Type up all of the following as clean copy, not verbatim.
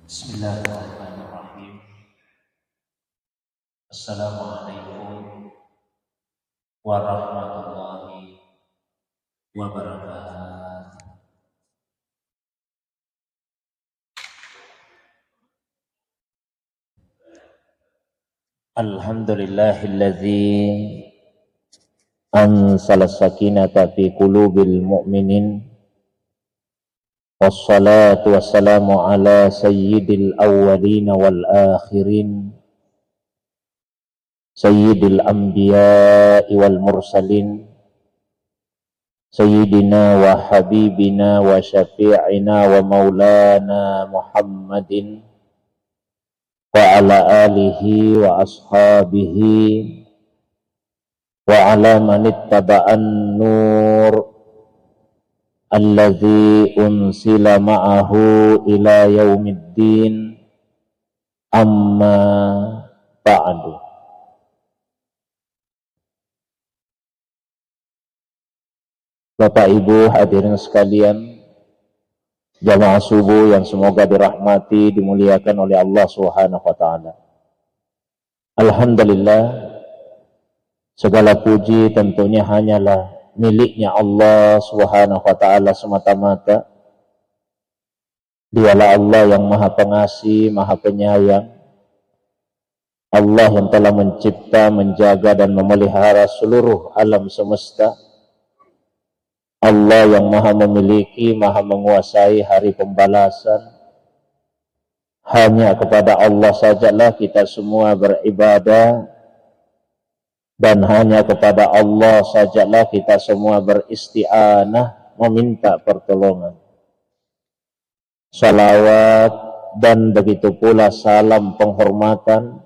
Bismillahirrahmanirrahim. Assalamualaikum warahmatullahi wabarakatuh. Alhamdulillahilladzi anzala sakinata fi qulubil mu'minin. Wassalatu wassalamu ala sayyidil awwalin wal akhirin, sayyidil anbiya'i wal mursalin, sayyidina wa habibina wa syafi'ina wa maulana Muhammadin wa ala alihi wa ashabihi wa ala man ittaba'an nur alladzi unsila ma'ahu ila yaumiddin, amma ba'du. Bapak Ibu hadirin sekalian, jamaah subuh yang semoga dirahmati, dimuliakan oleh Allah Subhanahu wa taala. Alhamdulillah, segala puji tentunya hanyalah miliknya Allah Subhanahu wa taala semata-mata. Dialah Allah yang Maha Pengasih, Maha Penyayang. Allah yang telah mencipta, menjaga dan memelihara seluruh alam semesta. Allah yang Maha memiliki, Maha menguasai hari pembalasan. Hanya kepada Allah sajalah kita semua beribadah, dan hanya kepada Allah sajalah kita semua beristi'anah, meminta pertolongan. Salawat dan begitu pula salam penghormatan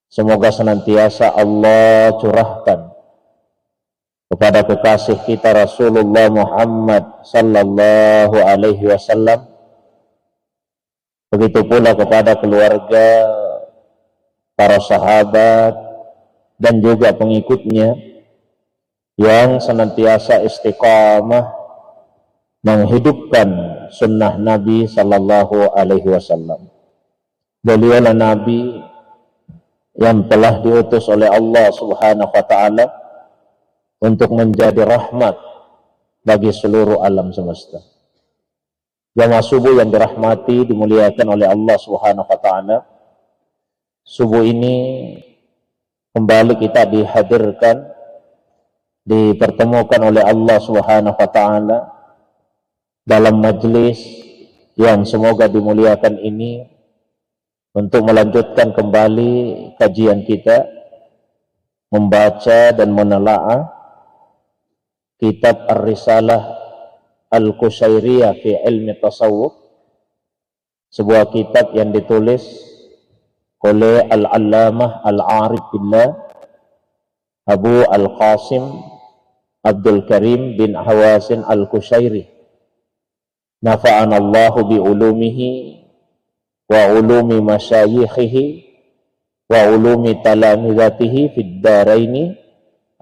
semoga senantiasa Allah curahkan kepada kekasih kita Rasulullah Muhammad sallallahu alaihi wasallam, begitu pula kepada keluarga, para sahabat dan juga pengikutnya yang senantiasa istiqamah menghidupkan sunnah Nabi sallallahu alaihi wasallam. Beliaulah Nabi yang telah diutus oleh Allah Subhanahu wa taala untuk menjadi rahmat bagi seluruh alam semesta. Jamaah subuh yang dirahmati, dimuliakan oleh Allah Subhanahu wa taala. Subuh ini kembali kita dihadirkan, dipertemukan oleh Allah Subhanahu wa taala dalam majlis yang semoga dimuliakan ini untuk melanjutkan kembali kajian kita, membaca dan menelaah kitab Ar-Risalah Al-Qushairiyah fi Ilmi Tasawuf, sebuah kitab yang ditulis oleh Al-Allamah Al-Arif Billah Abu Al-Qasim Abdul Karim bin Hawasin Al-Qushairi, nafa'anallahu bi'ulumihi wa ulumi masyayikhihi wa ulumi talamizatihi fid daraini,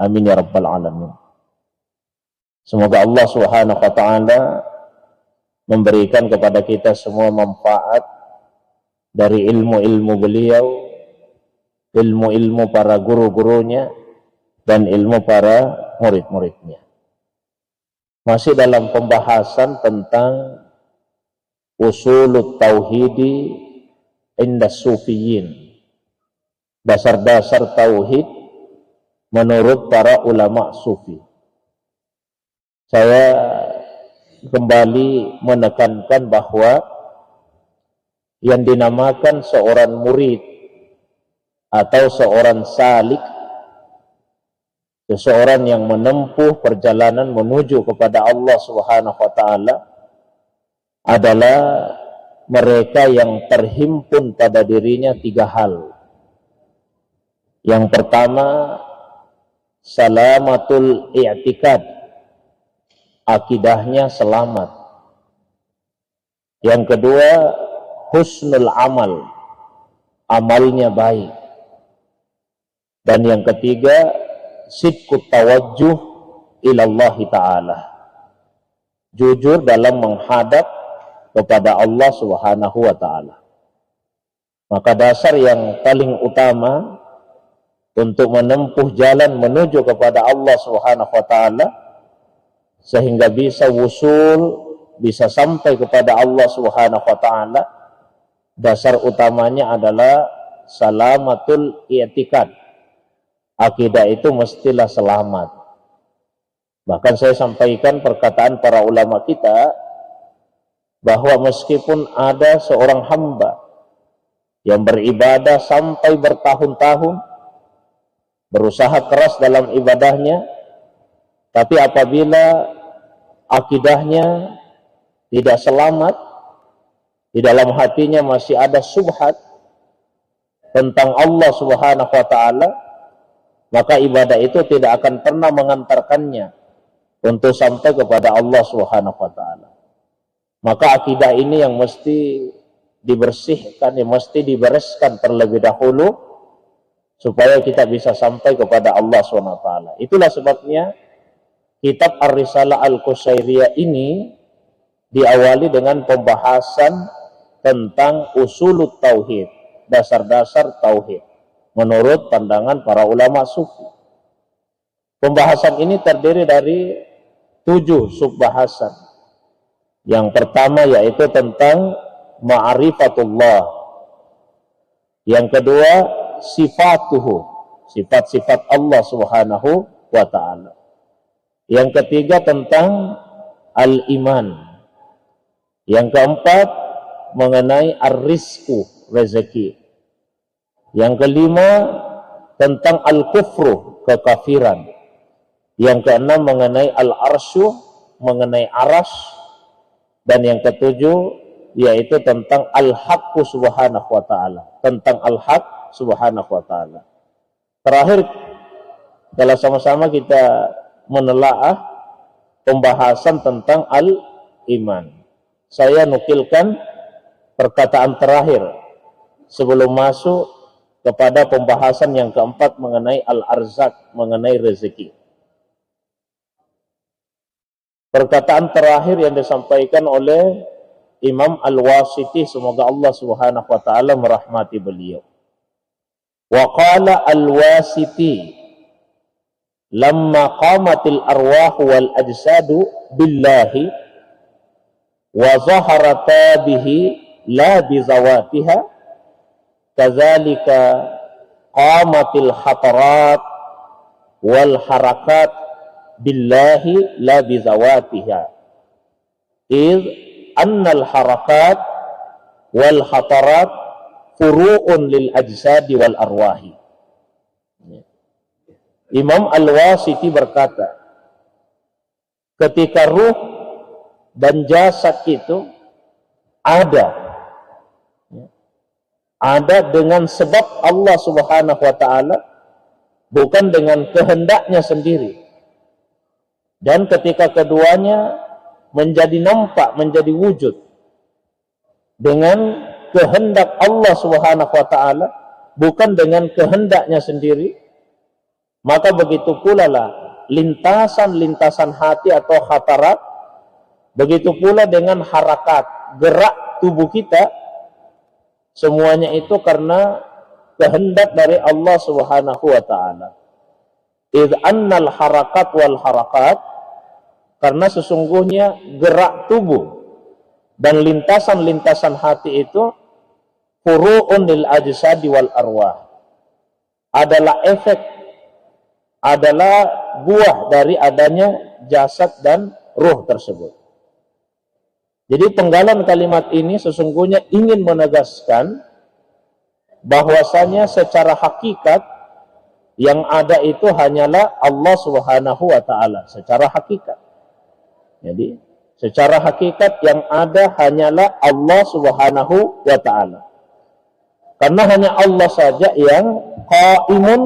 amin ya rabbal alamin. Semoga Allah Subhanahu wa taala memberikan kepada kita semua manfaat dari ilmu-ilmu beliau, ilmu-ilmu para guru-gurunya, dan ilmu para murid-muridnya. Masih dalam pembahasan tentang usulut tauhidi inda sufiyin, dasar-dasar tauhid menurut para ulama sufi. Saya kembali menekankan bahwa yang dinamakan seorang murid atau seorang salik, seseorang yang menempuh perjalanan menuju kepada Allah Subhanahu wa taala, adalah mereka yang terhimpun pada dirinya tiga hal. Yang pertama, salamatul i'tikad, akidahnya selamat. Yang kedua, husnul amal, amalnya baik. Dan yang ketiga, sidqut tawajjuh ilallahi ta'ala, jujur dalam menghadap kepada Allah Subhanahu wa ta'ala. Maka dasar yang paling utama untuk menempuh jalan menuju kepada Allah Subhanahu wa ta'ala sehingga bisa wusul, bisa sampai kepada Allah Subhanahu wa ta'ala, dasar utamanya adalah salamatul i'tikad. Akidah itu mestilah selamat. Bahkan saya sampaikan perkataan para ulama kita bahwa meskipun ada seorang hamba yang beribadah sampai bertahun-tahun, berusaha keras dalam ibadahnya, tapi apabila akidahnya tidak selamat, di dalam hatinya masih ada subhat tentang Allah Subhanahu wa ta'ala, maka ibadah itu tidak akan pernah mengantarkannya untuk sampai kepada Allah Subhanahu wa ta'ala. Maka akidah ini yang mesti dibersihkan, yang mesti dibereskan terlebih dahulu supaya kita bisa sampai kepada Allah Subhanahu wa ta'ala. Itulah sebabnya kitab Ar-Risalah Al-Qushairiyah ini diawali dengan pembahasan tentang usulut tauhid, dasar-dasar tauhid menurut pandangan para ulama sufi. Pembahasan ini terdiri dari 7 subbahasan. Yang pertama yaitu tentang ma'rifatullah. Yang kedua sifatuhu, sifat-sifat Allah Subhanahu wa ta'ala. Yang ketiga tentang al-iman. Yang keempat mengenai ar-rizku, rezeki. Yang kelima tentang al-kufru, kekafiran. Yang keenam mengenai al-arsyu, mengenai aras. Dan yang ketujuh yaitu tentang al-haqqu subhanahu wa ta'ala, tentang al-haq subhanahu wa ta'ala. Terakhir, kalau sama-sama kita menelaah pembahasan tentang al-iman. Saya nukilkan perkataan terakhir sebelum masuk kepada pembahasan yang keempat mengenai al-arzak, mengenai rezeki. Perkataan terakhir yang disampaikan oleh Imam Al-Wasiti, semoga Allah Subhanahu wa ta'ala merahmati beliau. Wa qala Al-Wasiti lamma qamatil arwahu wal ajsadu billahi wa zaharata bihi la bizawatiha kadzalika qamatil hatarat wal harakat billahi la bizawatiha id annal harakat wal hatarat furu'un lil ajsadi wal arwahi. Imam Al-Wasiti berkata, ketika ruh dan jasad itu ada dengan sebab Allah Subhanahu wa ta'ala, bukan dengan kehendaknya sendiri. Dan ketika keduanya menjadi nampak, menjadi wujud dengan kehendak Allah Subhanahu wa ta'ala, bukan dengan kehendaknya sendiri, maka begitu pula lah lintasan-lintasan hati atau khatarat, begitu pula dengan harakat, gerak tubuh kita, semuanya itu karena kehendak dari Allah Subhanahu wa ta'ala. Idh annal harakat wal harakat, karena sesungguhnya gerak tubuh dan lintasan-lintasan hati itu furu'un lil ajsadi wal arwah, adalah efek, adalah buah dari adanya jasad dan ruh tersebut. Jadi penggalan kalimat ini sesungguhnya ingin menegaskan bahwasanya secara hakikat yang ada itu hanyalah Allah Subhanahu wa ta'ala, secara hakikat. Jadi secara hakikat yang ada hanyalah Allah Subhanahu wa ta'ala. Karena hanya Allah saja yang qaimun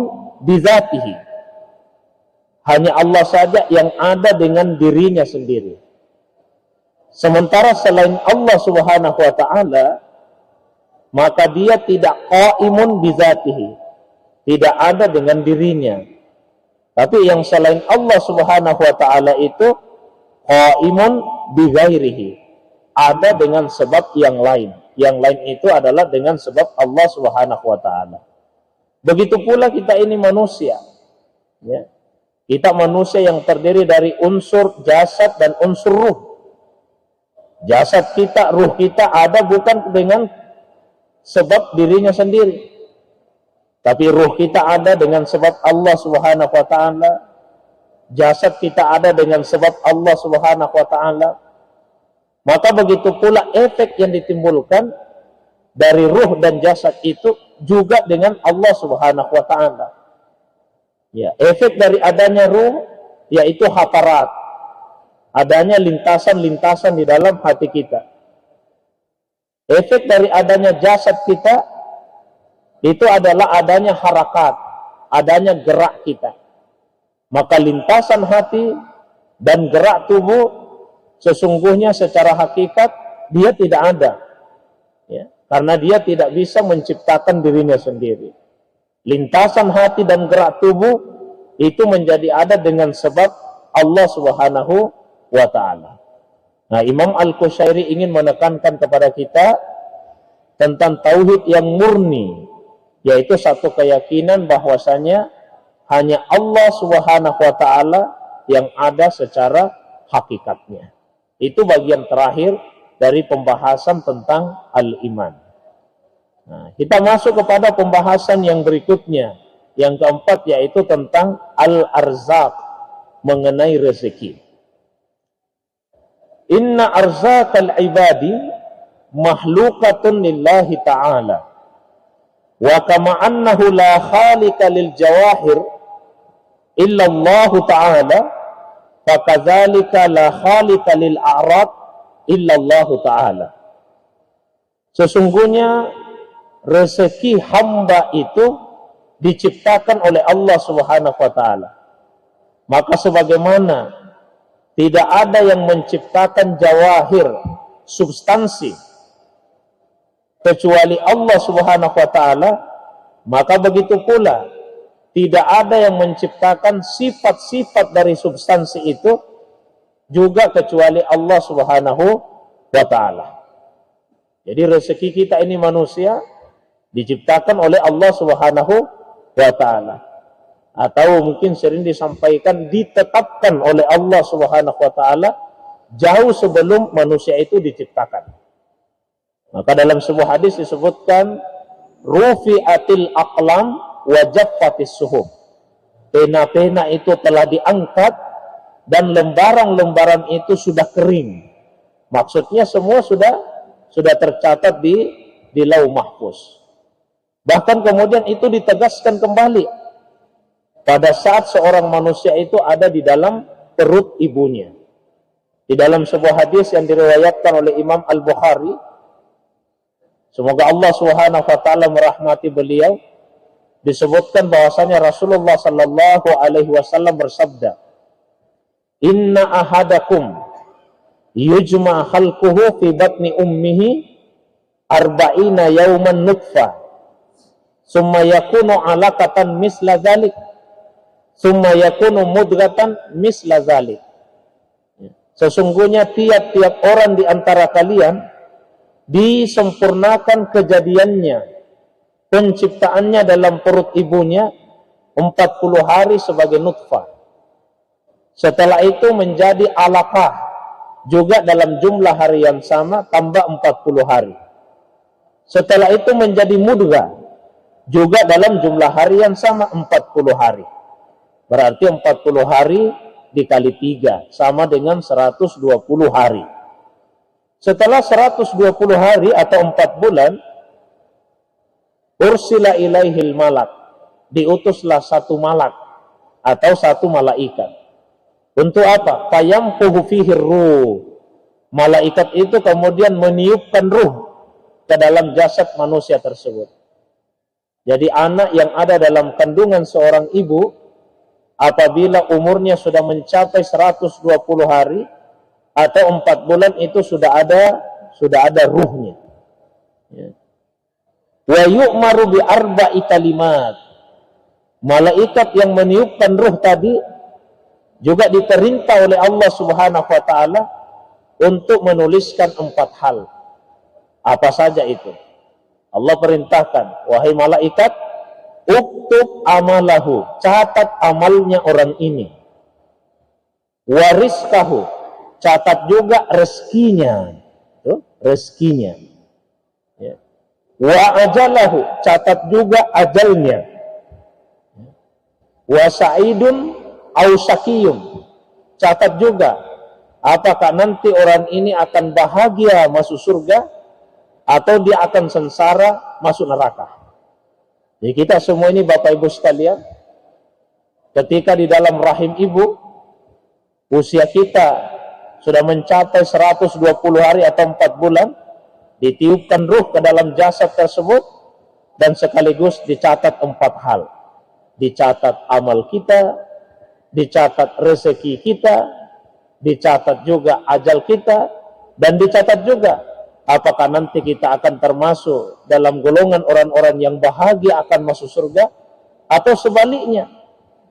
bizatihi. Hanya Allah saja yang ada dengan dirinya sendiri. Sementara selain Allah Subhanahu wa ta'ala, maka dia tidak qaimun bizatihi, tidak ada dengan dirinya. Tapi yang selain Allah Subhanahu wa ta'ala itu qaimun bighairihi, ada dengan sebab yang lain. Yang lain itu adalah dengan sebab Allah Subhanahu wa taala. Begitu pula kita ini manusia. Ya. Kita manusia yang terdiri dari unsur jasad dan unsur ruh. Jasad kita, ruh kita ada bukan dengan sebab dirinya sendiri. Tapi ruh kita ada dengan sebab Allah Subhanahu wa taala. Jasad kita ada dengan sebab Allah Subhanahu wa taala. Maka begitu pula efek yang ditimbulkan dari ruh dan jasad itu juga dengan Allah Subhanahu wa taala. Ya, efek dari adanya ruh yaitu hafarat. Adanya lintasan-lintasan di dalam hati kita. Efek dari adanya jasad kita itu adalah adanya harakat, adanya gerak kita. Maka lintasan hati dan gerak tubuh sesungguhnya secara hakikat dia tidak ada. Ya, karena dia tidak bisa menciptakan dirinya sendiri. Lintasan hati dan gerak tubuh itu menjadi ada dengan sebab Allah Subhanahu wa ta'ala. Nah, Imam Al-Qushairi ingin menekankan kepada kita tentang tauhid yang murni, yaitu satu keyakinan bahwasanya hanya Allah Subhanahu wa ta'ala yang ada secara hakikatnya. Itu bagian terakhir dari pembahasan tentang al-iman. Nah, kita masuk kepada pembahasan yang berikutnya, yang keempat, yaitu tentang al-arzaq, mengenai rezeki. Inna arzaqal ibadi mahlukatun lillahi ta'ala wa kama annahu la khaliqa lil jawahir illa Allah ta'ala fakadzalika la khaliqa lil a'rad illa Allah ta'ala. Sesungguhnya rezeki hamba itu diciptakan oleh Allah Subhanahu wa ta'ala. Maka sebagaimana tidak ada yang menciptakan jawahir, substansi, kecuali Allah Subhanahu wa ta'ala, maka begitu pula tidak ada yang menciptakan sifat-sifat dari substansi itu juga kecuali Allah Subhanahu wa ta'ala. Jadi rezeki kita ini manusia diciptakan oleh Allah Subhanahu wa ta'ala. Atau mungkin sering disampaikan ditetapkan oleh Allah Subhanahu wa ta'ala jauh sebelum manusia itu diciptakan. Maka dalam sebuah hadis disebutkan rufi'atil aqlam wa jaffatis suhuf. Pena-pena itu telah diangkat dan lembaran-lembaran itu sudah kering. Maksudnya semua sudah tercatat di Lauh Mahfuz. Bahkan kemudian itu ditegaskan kembali pada saat seorang manusia itu ada di dalam perut ibunya. Di dalam sebuah hadis yang diriwayatkan oleh Imam Al-Bukhari, semoga Allah Subhanahu wa taala merahmati beliau, disebutkan bahwasanya Rasulullah sallallahu alaihi wasallam bersabda, "Inna ahadakum yujma khalquhu fi batni ummihi arba'ina yawman nutfah, summa yakunu 'alaqatan misla dzalik, summa yakunu mudghatan misla dzalik." Sesungguhnya tiap-tiap orang di antara kalian disempurnakan kejadiannya, penciptaannya dalam perut ibunya 40 hari sebagai nutfah. Setelah itu menjadi alaqah juga dalam jumlah hari yang sama tambah 40 hari. Setelah itu menjadi mudghah juga dalam jumlah hari yang sama 40 hari. Berarti 40 hari dikali 3 sama dengan 120 hari. Setelah 120 hari atau 4 bulan, ursila ilaihil malak, diutuslah satu malak atau satu malaikat. Untuk apa? Fayamfuhu fihi ruh. Malaikat itu kemudian meniupkan ruh ke dalam jasad manusia tersebut. Jadi anak yang ada dalam kandungan seorang ibu, apabila umurnya sudah mencapai 120 hari atau 4 bulan, itu sudah ada ruhnya. Ya. Wa yu'maru bi arba'i kalimat. Malaikat yang meniupkan ruh tadi juga diperintah oleh Allah Subhanahu wa taala untuk menuliskan 4 hal. Apa saja itu? Allah perintahkan, wahai malaikat, uktub amalahu, catat amalnya orang ini. Warizkahu, catat juga rezekinya. Tuh, rezekinya. Ya. Wa ajalahu, catat juga ajalnya. Wa sa'idun au syaqiyun, catat juga apakah nanti orang ini akan bahagia masuk surga atau dia akan sengsara masuk neraka. Jadi kita semua ini Bapak Ibu sekalian, ketika di dalam rahim ibu usia kita sudah mencapai 120 hari atau 4 bulan, ditiupkan ruh ke dalam jasad tersebut dan sekaligus dicatat 4 hal. Dicatat amal kita, dicatat rezeki kita, dicatat juga ajal kita, dan dicatat juga apakah nanti kita akan termasuk dalam golongan orang-orang yang bahagia akan masuk surga, atau sebaliknya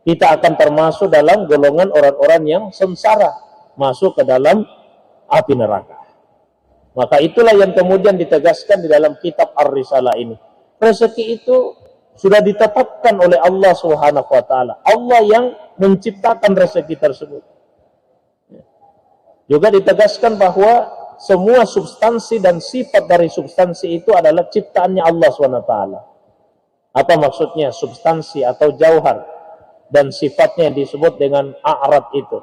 kita akan termasuk dalam golongan orang-orang yang sengsara masuk ke dalam api neraka. Maka itulah yang kemudian ditegaskan di dalam kitab Ar-Risalah ini. Rezeki itu sudah ditetapkan oleh Allah Subhanahu wa taala. Allah yang menciptakan rezeki tersebut. Juga ditegaskan bahwa semua substansi dan sifat dari substansi itu adalah ciptaannya Allah Subhanahu wa taala. Apa maksudnya substansi atau jauhar dan sifatnya yang disebut dengan a'rad itu?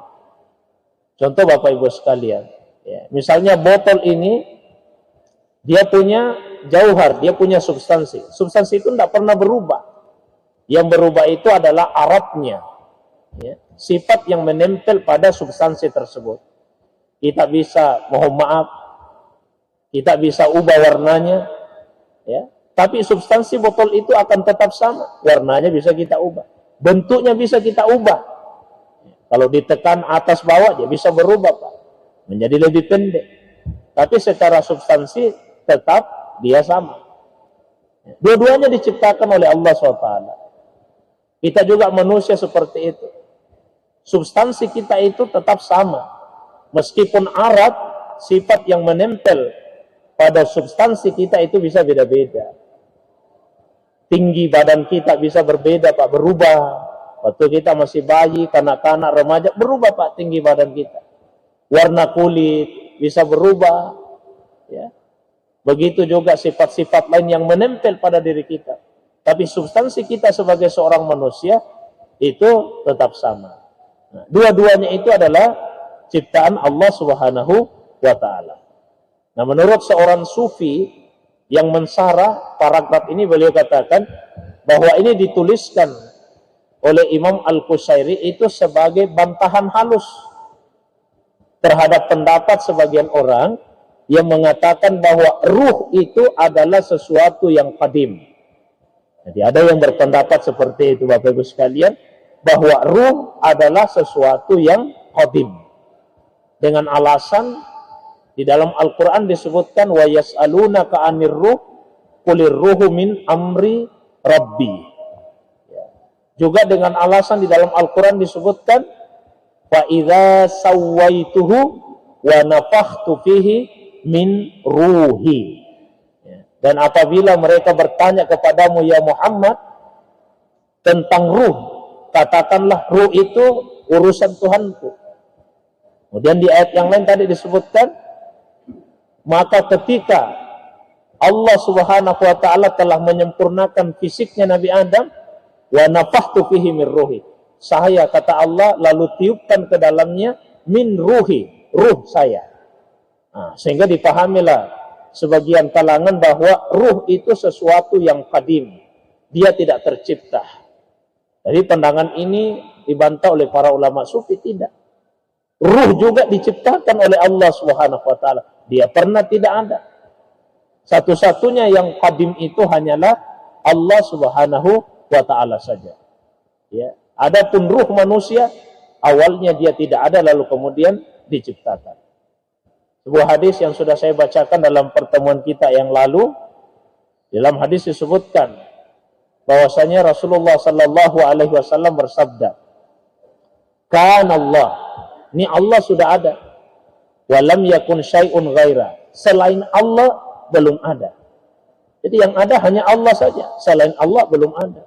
Contoh Bapak Ibu sekalian, ya, misalnya botol ini dia punya jauhar, dia punya substansi. Substansi itu tidak pernah berubah. Yang berubah itu adalah aratnya, ya, sifat yang menempel pada substansi tersebut. Kita bisa, mohon maaf, kita bisa ubah warnanya, ya, tapi substansi botol itu akan tetap sama. Warnanya bisa kita ubah, bentuknya bisa kita ubah. Kalau ditekan atas bawah, dia bisa berubah, Pak, menjadi lebih pendek. Tapi secara substansi tetap dia sama. Dua-duanya diciptakan oleh Allah SWT. Kita juga manusia seperti itu. Substansi kita itu tetap sama. Meskipun arat, sifat yang menempel pada substansi kita itu bisa beda-beda. Tinggi badan kita bisa berbeda, Pak, berubah. Waktu kita masih bayi, kanak-kanak, remaja, berubah, Pak, tinggi badan kita. Warna kulit bisa berubah, ya. Begitu juga sifat-sifat lain yang menempel pada diri kita. Tapi substansi kita sebagai seorang manusia itu tetap sama. Nah, dua-duanya itu adalah ciptaan Allah Subhanahu wa taala. Nah, menurut seorang sufi yang mensarah paragraf ini, beliau katakan bahwa ini dituliskan oleh Imam Al-Qusairi itu sebagai bantahan halus terhadap pendapat sebagian orang yang mengatakan bahwa ruh itu adalah sesuatu yang qadim. Jadi ada yang berpendapat seperti itu Bapak Ibu sekalian, bahwa ruh adalah sesuatu yang qadim. Dengan alasan di dalam Al-Quran disebutkan wa yas'alunaka 'anir ruh qulir ruhu min amri rabbi. Juga dengan alasan di dalam Al-Quran disebutkan fa idza sawaituhu wa nafakhtu fihi min ruhi. Dan apabila mereka bertanya kepadamu ya Muhammad tentang ruh, katakanlah ruh itu urusan Tuhanku. Kemudian di ayat yang lain tadi disebutkan, maka ketika Allah Subhanahu wa taala telah menyempurnakan fisiknya Nabi Adam, wa nafakhtu fihi min ruhi, saya, kata Allah, lalu tiupkan ke dalamnya min ruhi, ruh saya. Nah, sehingga dipahamilah sebagian kalangan bahwa ruh itu sesuatu yang qadim, dia tidak tercipta. Jadi pandangan ini dibantah oleh para ulama sufi, tidak. Ruh juga diciptakan oleh Allah Subhanahu wa taala. Dia pernah tidak ada. Satu-satunya yang qadim itu hanyalah Allah Subhanahu wa ta'ala saja. Ya, adapun ruh manusia awalnya dia tidak ada lalu kemudian diciptakan. Sebuah hadis yang sudah saya bacakan dalam pertemuan kita yang lalu, dalam hadis disebutkan bahwasanya Rasulullah sallallahu alaihi wasallam bersabda, "Kana Allah," ini Allah sudah ada. Walam yakun syai'un ghaira. Selain Allah belum ada. Jadi yang ada hanya Allah saja. Selain Allah belum ada.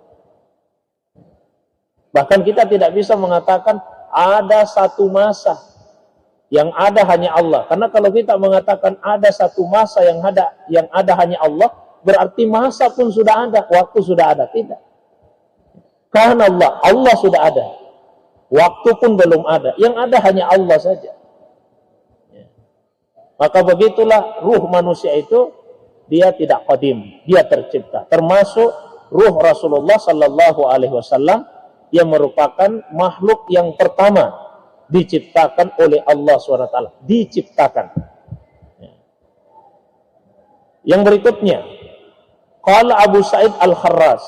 Bahkan kita tidak bisa mengatakan ada satu masa yang ada hanya Allah. Karena kalau kita mengatakan ada satu masa yang ada hanya Allah, berarti masa pun sudah ada, waktu sudah ada. Tidak. Karena Allah sudah ada. Waktu pun belum ada. Yang ada hanya Allah saja. Maka begitulah ruh manusia itu, dia tidak qadim, dia tercipta. Termasuk ruh Rasulullah sallallahu alaihi wasallam yang merupakan makhluk yang pertama diciptakan oleh Allah SWT. Diciptakan. Yang berikutnya, qala Abu Sa'id Al-Kharras,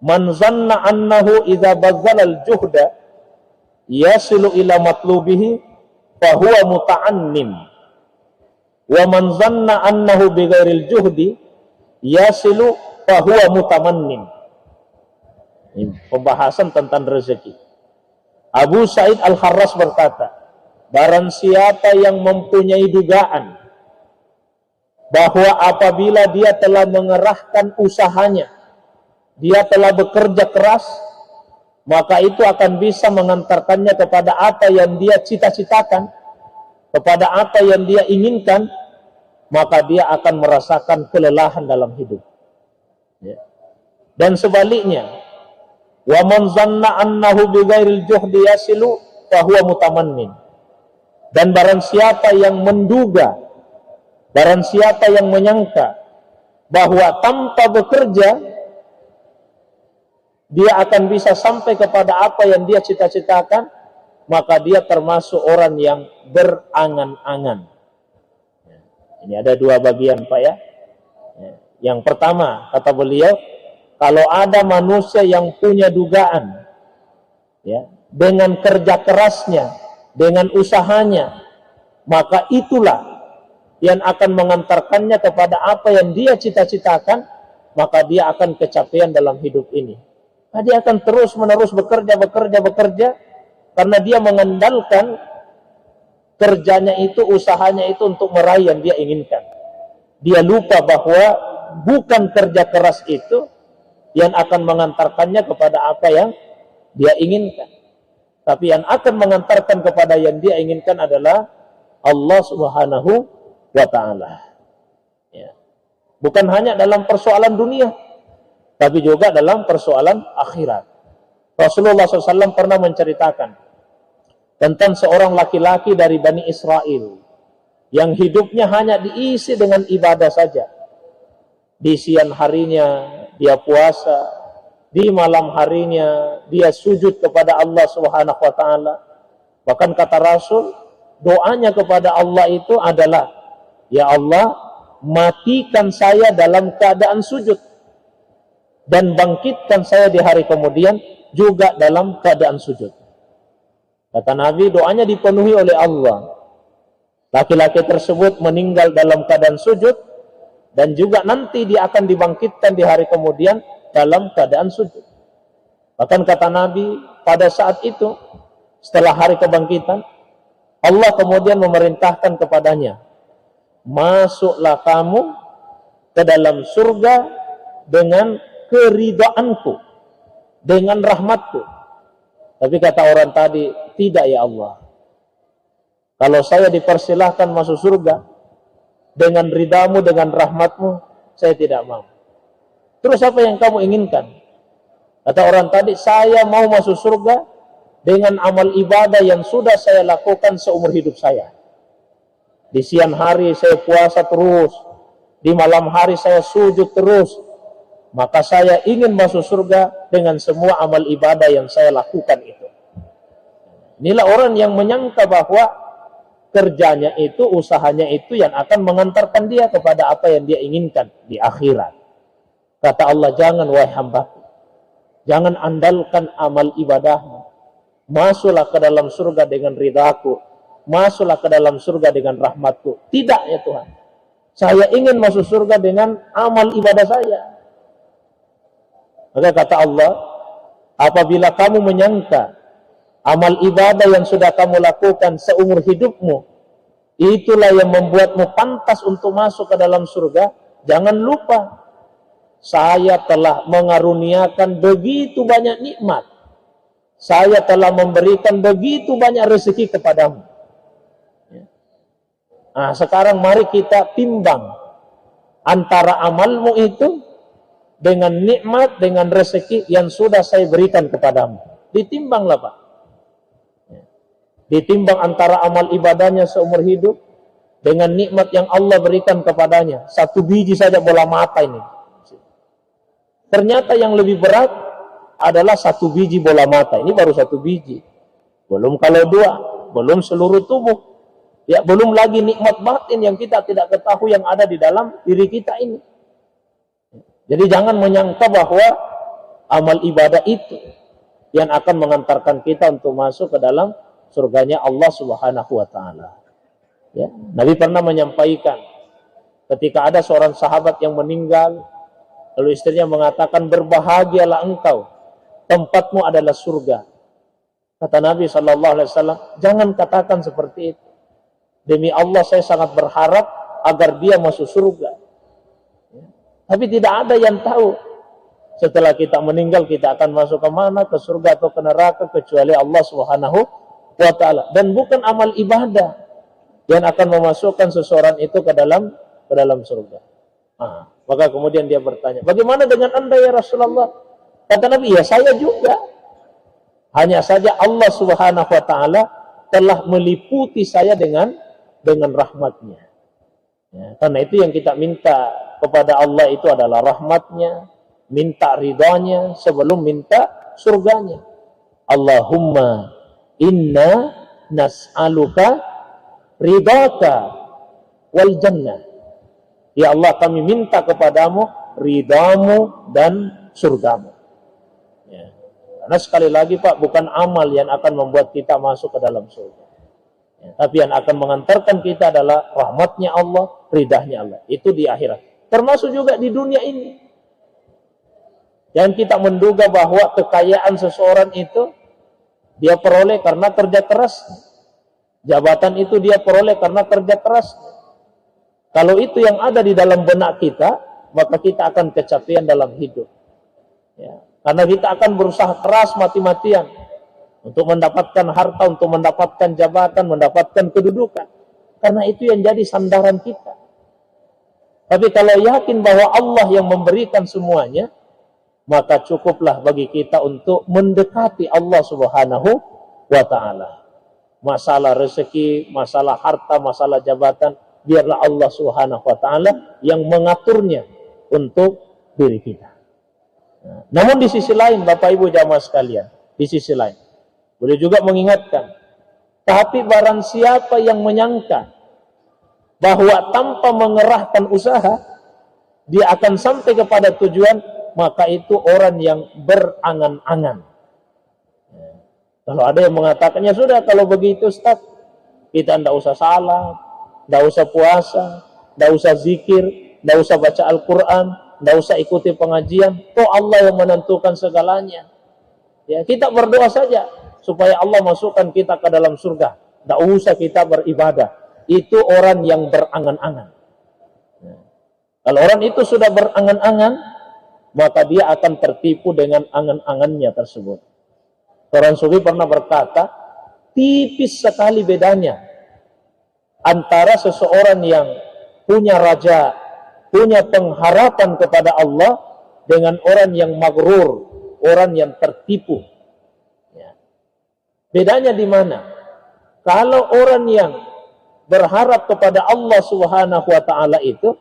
man zanna annahu idza bazzala al-juhda yasilu ila matlubihi fa huwa muta'annim. Wa man zanna annahu bighairil juhdi yasilu fa huwa mutamannim. Ini pembahasan tentang rezeki. Abu Sa'id Al-Kharras berkata, barang siapa yang mempunyai dugaan bahwa apabila dia telah mengerahkan usahanya, dia telah bekerja keras, maka itu akan bisa mengantarkannya kepada apa yang dia cita-citakan, kepada apa yang dia inginkan, maka dia akan merasakan kelelahan dalam hidup. Dan sebaliknya, wa man zanna annahu bighairil juhdi yasilu fa huwa mutamannin. Dan barang siapa yang menduga, barang siapa yang menyangka bahwa tanpa bekerja dia akan bisa sampai kepada apa yang dia cita-citakan, maka dia termasuk orang yang berangan-angan. Ini ada dua bagian, Pak ya. Yang pertama, kata beliau, kalau ada manusia yang punya dugaan, ya, dengan kerja kerasnya, dengan usahanya, maka itulah yang akan mengantarkannya kepada apa yang dia cita-citakan, maka dia akan kecapean dalam hidup ini. Nah, dia akan terus-menerus bekerja, karena dia mengandalkan kerjanya itu, usahanya itu untuk meraih yang dia inginkan. Dia lupa bahwa bukan kerja keras itu yang akan mengantarkannya kepada apa yang dia inginkan. Tapi yang akan mengantarkan kepada yang dia inginkan adalah Allah Subhanahu wa ta'ala. Ya. Bukan hanya dalam persoalan dunia, tapi juga dalam persoalan akhirat. Rasulullah SAW pernah menceritakan tentang seorang laki-laki dari Bani Israel yang hidupnya hanya diisi dengan ibadah saja. Di siang harinya dia puasa, di malam harinya dia sujud kepada Allah Subhanahu wa ta'ala. Bahkan kata Rasul, doanya kepada Allah itu adalah, ya Allah, matikan saya dalam keadaan sujud dan bangkitkan saya di hari kemudian juga dalam keadaan sujud. Kata Nabi, doanya dipenuhi oleh Allah. Laki-laki tersebut meninggal dalam keadaan sujud, dan juga nanti dia akan dibangkitkan di hari kemudian dalam keadaan sujud. Bahkan kata Nabi, pada saat itu, setelah hari kebangkitan, Allah kemudian memerintahkan kepadanya, masuklah kamu ke dalam surga dengan keridhaanku, dengan rahmatku. Tapi kata orang tadi, tidak ya Allah. Kalau saya dipersilahkan masuk surga dengan ridhamu, dengan rahmatmu, saya tidak mau. Terus apa yang kamu inginkan? Kata orang tadi, saya mau masuk surga dengan amal ibadah yang sudah saya lakukan seumur hidup saya. Di siang hari saya puasa terus, di malam hari saya sujud terus, maka saya ingin masuk surga dengan semua amal ibadah yang saya lakukan itu. Inilah orang yang menyangka bahwa kerjanya itu, usahanya itu yang akan mengantarkan dia kepada apa yang dia inginkan di akhirat. Kata Allah, jangan wahai hambaku, jangan andalkan amal ibadahmu. Masuklah ke dalam surga dengan ridhaku, masuklah ke dalam surga dengan rahmatku. Tidak ya Tuhan, saya ingin masuk surga dengan amal ibadah saya. Maka kata Allah, apabila kamu menyangka amal ibadah yang sudah kamu lakukan seumur hidupmu itulah yang membuatmu pantas untuk masuk ke dalam surga. Jangan lupa, saya telah mengaruniakan begitu banyak nikmat. Saya telah memberikan begitu banyak rezeki kepadamu. Nah, sekarang mari kita timbang antara amalmu itu dengan nikmat, dengan rezeki yang sudah saya berikan kepadamu. Ditimbanglah, Pak. Ditimbang antara amal ibadahnya seumur hidup dengan nikmat yang Allah berikan kepadanya. 1 biji saja bola mata ini. Ternyata yang lebih berat adalah 1 biji bola mata. Ini baru 1 biji. Belum kalau 2, belum seluruh tubuh. Ya, belum lagi nikmat batin yang kita tidak ketahui yang ada di dalam diri kita ini. Jadi jangan menyangka bahwa amal ibadah itu yang akan mengantarkan kita untuk masuk ke dalam surganya Allah Subhanahu wa taala. Ya, Nabi pernah menyampaikan ketika ada seorang sahabat yang meninggal, lalu istrinya mengatakan, berbahagialah engkau, tempatmu adalah surga. Kata Nabi SAW, jangan katakan seperti itu. Demi Allah saya sangat berharap agar dia masuk surga. Tapi tidak ada yang tahu setelah kita meninggal kita akan masuk ke mana, ke surga atau ke neraka, kecuali Allah Subhanahu wa taala. Dan bukan amal ibadah yang akan memasukkan seseorang itu ke dalam surga. Nah, maka kemudian dia bertanya, bagaimana dengan Anda ya Rasulullah? Kata Nabi, ya saya juga. Hanya saja Allah Subhanahu wa taala telah meliputi saya dengan rahmatnya. Ya, karena itu yang kita minta kepada Allah itu adalah rahmatnya, minta ridhanya sebelum minta surganya. Allahumma inna nas'aluka ridhaka wal jannah. Ya Allah, kami minta kepadamu ridhamu dan surgamu. Ya. Karena sekali lagi Pak, bukan amal yang akan membuat kita masuk ke dalam surga. Ya, tapi yang akan mengantarkan kita adalah rahmatnya Allah, ridahnya Allah. Itu di akhirat. Termasuk juga di dunia ini. Yang kita menduga bahwa kekayaan seseorang itu dia peroleh karena kerja keras. Jabatan itu dia peroleh karena kerja keras. Kalau itu yang ada di dalam benak kita, maka kita akan kecapean dalam hidup. Ya, karena kita akan berusaha keras mati-matian untuk mendapatkan harta, untuk mendapatkan jabatan, mendapatkan kedudukan. Karena itu yang jadi sandaran kita. Tapi kalau yakin bahwa Allah yang memberikan semuanya, maka cukuplah bagi kita untuk mendekati Allah Subhanahu wa ta'ala. Masalah rezeki, masalah harta, masalah jabatan, biarlah Allah Subhanahu wa ta'ala yang mengaturnya untuk diri kita. Namun di sisi lain, Bapak Ibu jamaah sekalian, di sisi lain, boleh juga mengingatkan, tapi barang siapa yang menyangka bahwa tanpa mengerahkan usaha, dia akan sampai kepada tujuan, maka itu orang yang berangan-angan. Kalau ada yang mengatakannya, sudah kalau begitu Ustaz, kita tidak usah salat, tidak usah puasa, tidak usah zikir, tidak usah baca Al-Quran, tidak usah ikuti pengajian, toh Allah yang menentukan segalanya. Ya, kita berdoa saja supaya Allah masukkan kita ke dalam surga. Tidak usah kita beribadah. Itu orang yang berangan-angan. Kalau orang itu sudah berangan-angan, maka dia akan tertipu dengan angan-angannya tersebut. Orang sufi pernah berkata, tipis sekali bedanya antara seseorang yang punya raja, punya pengharapan kepada Allah dengan orang yang maghrur, orang yang tertipu. Ya. Bedanya di mana? Kalau orang yang berharap kepada Allah Subhanahu wa ta'ala itu,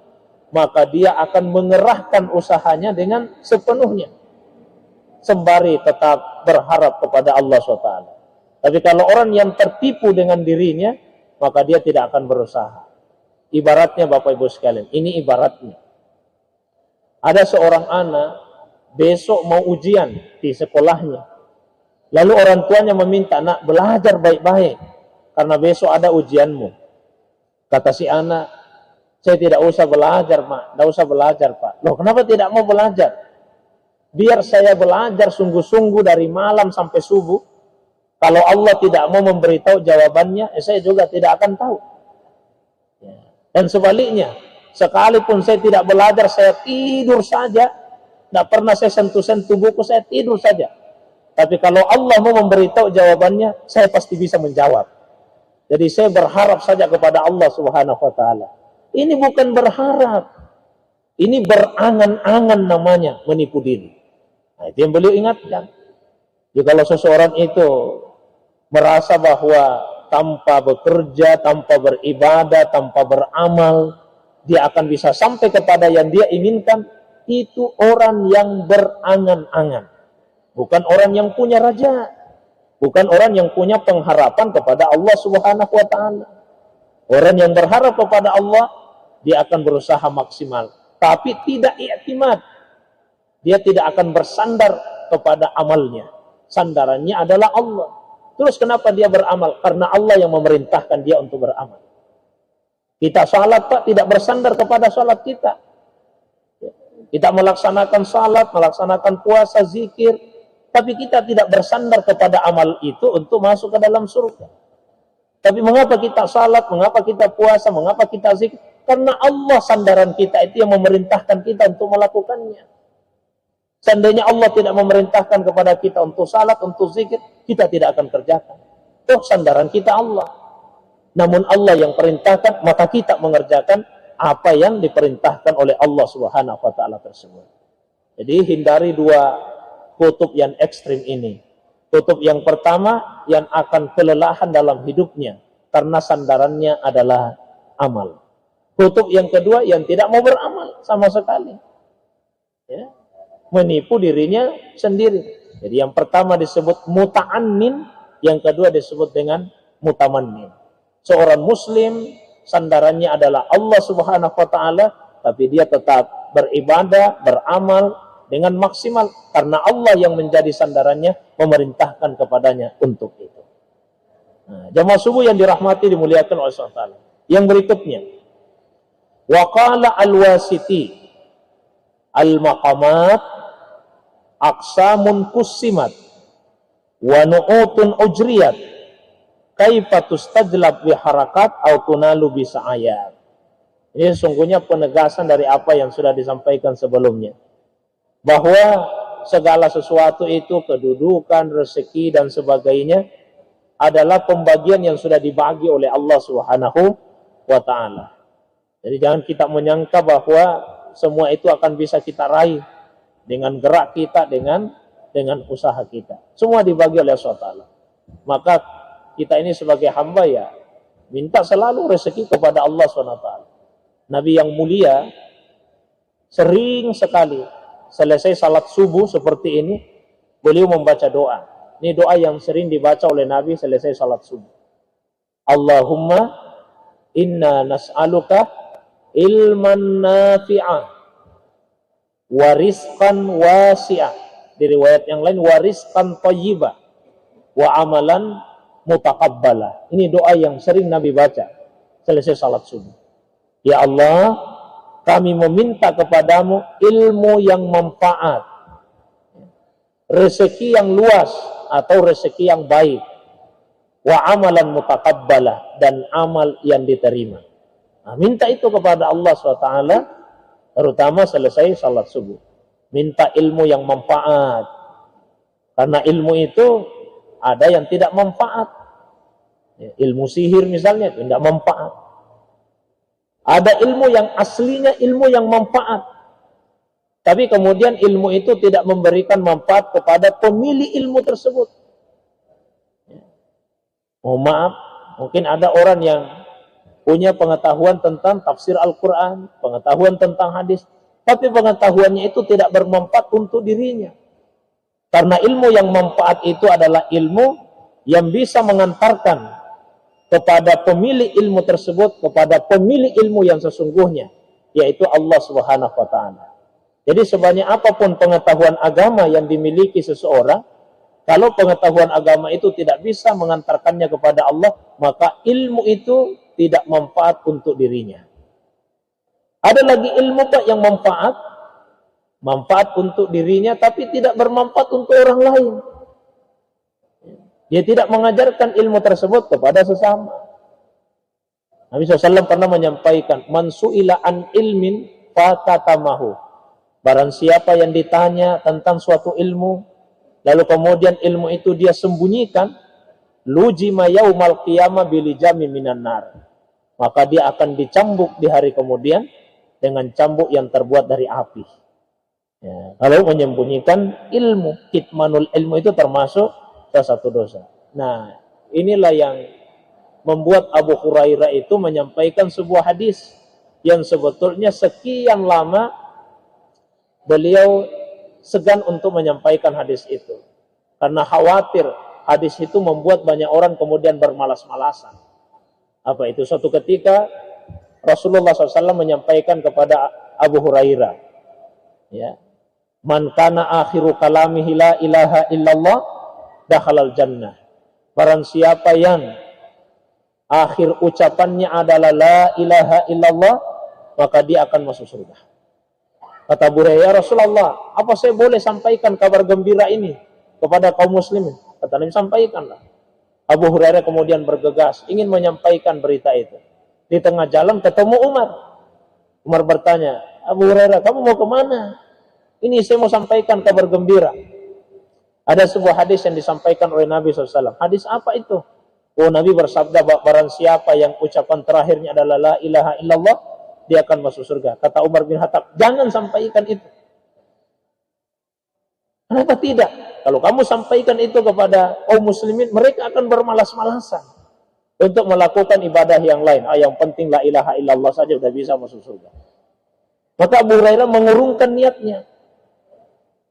maka dia akan mengerahkan usahanya dengan sepenuhnya, sembari tetap berharap kepada Allah SWT. Tapi kalau orang yang tertipu dengan dirinya, maka dia tidak akan berusaha. Ibaratnya Bapak Ibu sekalian, ini ibaratnya. Ada seorang anak, besok mau ujian di sekolahnya. Lalu orang tuanya meminta, nak belajar baik-baik, karena besok ada ujianmu. Kata si anak, saya tidak usah belajar, Mak. Tidak usah belajar, Pak. Loh, kenapa tidak mau belajar? Biar saya belajar sungguh-sungguh dari malam sampai subuh. Kalau Allah tidak mau memberitahu jawabannya, saya juga tidak akan tahu. Dan sebaliknya, sekalipun saya tidak belajar, saya tidur saja, tidak pernah saya sentuh-sentuh buku, saya tidur saja. Tapi kalau Allah mau memberitahu jawabannya, saya pasti bisa menjawab. Jadi saya berharap saja kepada Allah Subhanahu wa taala. Ini bukan berharap. Ini berangan-angan namanya, menipu diri. Nah, itu yang beliau ingatkan. Jadi kalau seseorang itu merasa bahwa tanpa bekerja, tanpa beribadah, tanpa beramal, dia akan bisa sampai kepada yang dia inginkan, itu orang yang berangan-angan. Bukan orang yang punya raja. Bukan orang yang punya pengharapan kepada Allah Subhanahu wa taala. Orang yang berharap kepada Allah, dia akan berusaha maksimal, tapi tidak i'timad. Dia tidak akan bersandar kepada amalnya. Sandarannya adalah Allah. Terus kenapa dia beramal? Karena Allah yang memerintahkan dia untuk beramal. Kita salat, Pak, tidak bersandar kepada salat kita. Kita melaksanakan salat, melaksanakan puasa, zikir, tapi kita tidak bersandar kepada amal itu untuk masuk ke dalam surga. Tapi mengapa kita salat, mengapa kita puasa, mengapa kita zikir? Karena Allah sandaran kita itu yang memerintahkan kita untuk melakukannya. Seandainya Allah tidak memerintahkan kepada kita untuk salat, untuk zikir, kita tidak akan kerjakan. Oh, sandaran kita Allah. Namun Allah yang perintahkan, maka kita mengerjakan apa yang diperintahkan oleh Allah Subhanahu wa taala tersebut. Jadi hindari dua kutub yang ekstrim ini. Kutub yang pertama yang akan kelelahan dalam hidupnya karena sandarannya adalah amal. Kutub yang kedua yang tidak mau beramal sama sekali. Ya. Menipu dirinya sendiri. Jadi yang pertama disebut muta'annin, yang kedua disebut dengan mutamannin. Seorang muslim sandarannya adalah Allah Subhanahu wa taala, tapi dia tetap beribadah, beramal dengan maksimal karena Allah yang menjadi sandarannya, memerintahkan kepadanya untuk itu. Nah, jamaah subuh yang dirahmati, dimuliakan oleh Allah. Yang berikutnya, waqala al-wasiti al-maqamat aqsamun kussimat wa nu'utun ujriyat kaifa tustajlab bi harakat au tunalu bi sa'ayat. Ini sesungguhnya penegasan dari apa yang sudah disampaikan sebelumnya, bahwa segala sesuatu itu, kedudukan, rezeki dan sebagainya adalah pembagian yang sudah dibagi oleh Allah Subhanahu wa taala. Jadi jangan kita menyangka bahwa semua itu akan bisa kita raih dengan gerak kita, dengan usaha kita. Semua dibagi oleh Allah Taala. Maka kita ini sebagai hamba ya minta selalu rezeki kepada Allah SWT. Nabi yang mulia sering sekali selesai salat subuh seperti ini, beliau membaca doa. Ini doa yang sering dibaca oleh Nabi selesai salat subuh. Allahumma inna nas'aluka ilman nafi'ah wa rizqan wasi'ah. Di riwayat yang lain wa rizqan thayyibah wa amalan mutaqabbalah. Ini doa yang sering Nabi baca selesai salat subuh. Ya Allah, kami meminta kepadamu ilmu yang manfaat, rezeki yang luas atau rezeki yang baik, wa amalan mutaqabbalah, dan amal yang diterima. Nah, minta itu kepada Allah SWT, terutama selesai salat subuh. Minta ilmu yang manfaat, karena ilmu itu ada yang tidak manfaat. Ilmu sihir misalnya itu tidak manfaat. Ada ilmu yang aslinya ilmu yang manfaat, tapi kemudian ilmu itu tidak memberikan manfaat kepada pemilik ilmu tersebut. Mohon maaf, mungkin ada orang yang punya pengetahuan tentang tafsir Al-Quran, pengetahuan tentang hadis, tapi pengetahuannya itu tidak bermanfaat untuk dirinya. Karena ilmu yang manfaat itu adalah ilmu yang bisa mengantarkan kepada pemilik ilmu tersebut, kepada pemilik ilmu yang sesungguhnya, yaitu Allah Subhanahu wa taala. Jadi sebanyak apapun pengetahuan agama yang dimiliki seseorang, kalau pengetahuan agama itu tidak bisa mengantarkannya kepada Allah, maka ilmu itu tidak manfaat untuk dirinya. Ada lagi ilmu Pak yang manfaat untuk dirinya, tapi tidak bermanfaat untuk orang lain. Dia tidak mengajarkan ilmu tersebut kepada sesama. Nabi SAW pernah menyampaikan, man su'ila an ilmin fakatamahu. Barang siapa yang ditanya tentang suatu ilmu, lalu kemudian ilmu itu dia sembunyikan, lujima yaumal qiyamah bilijami minan nar. Maka dia akan dicambuk di hari kemudian dengan cambuk yang terbuat dari api. Ya, kalau menyembunyikan ilmu, kitmanul ilmu itu termasuk salah satu dosa. Nah, inilah yang membuat Abu Hurairah itu menyampaikan sebuah hadis yang sebetulnya sekian lama beliau segan untuk menyampaikan hadis itu. Karena khawatir hadis itu membuat banyak orang kemudian bermalas-malasan. Apa itu? Suatu ketika Rasulullah SAW menyampaikan kepada Abu Hurairah, ya, man kana akhiru kalamihi la ilaha illallah dakhalal jannah. Barang siapa yang akhir ucapannya adalah la ilaha illallah, maka dia akan masuk surga. Kata Abu Hurairah, ya Rasulullah, apa saya boleh sampaikan kabar gembira ini kepada kaum muslimin? Kata Nabi, sampaikanlah. Abu Hurairah kemudian bergegas ingin menyampaikan berita itu. Di tengah jalan ketemu Umar. Umar bertanya, Abu Hurairah, kamu mau kemana? Ini saya mau sampaikan kabar gembira. Ada sebuah hadis yang disampaikan oleh Nabi SAW. Hadis apa itu? Oh, Nabi bersabda, barang siapa yang ucapan terakhirnya adalah la ilaha illallah, dia akan masuk surga. Kata Umar bin Khattab, jangan sampaikan itu. Kenapa tidak? Kalau kamu sampaikan itu kepada kaum muslimin, mereka akan bermalas-malasan untuk melakukan ibadah yang lain. Yang penting la ilaha illallah saja sudah bisa masuk surga. Maka Abu Hurairah mengurungkan niatnya.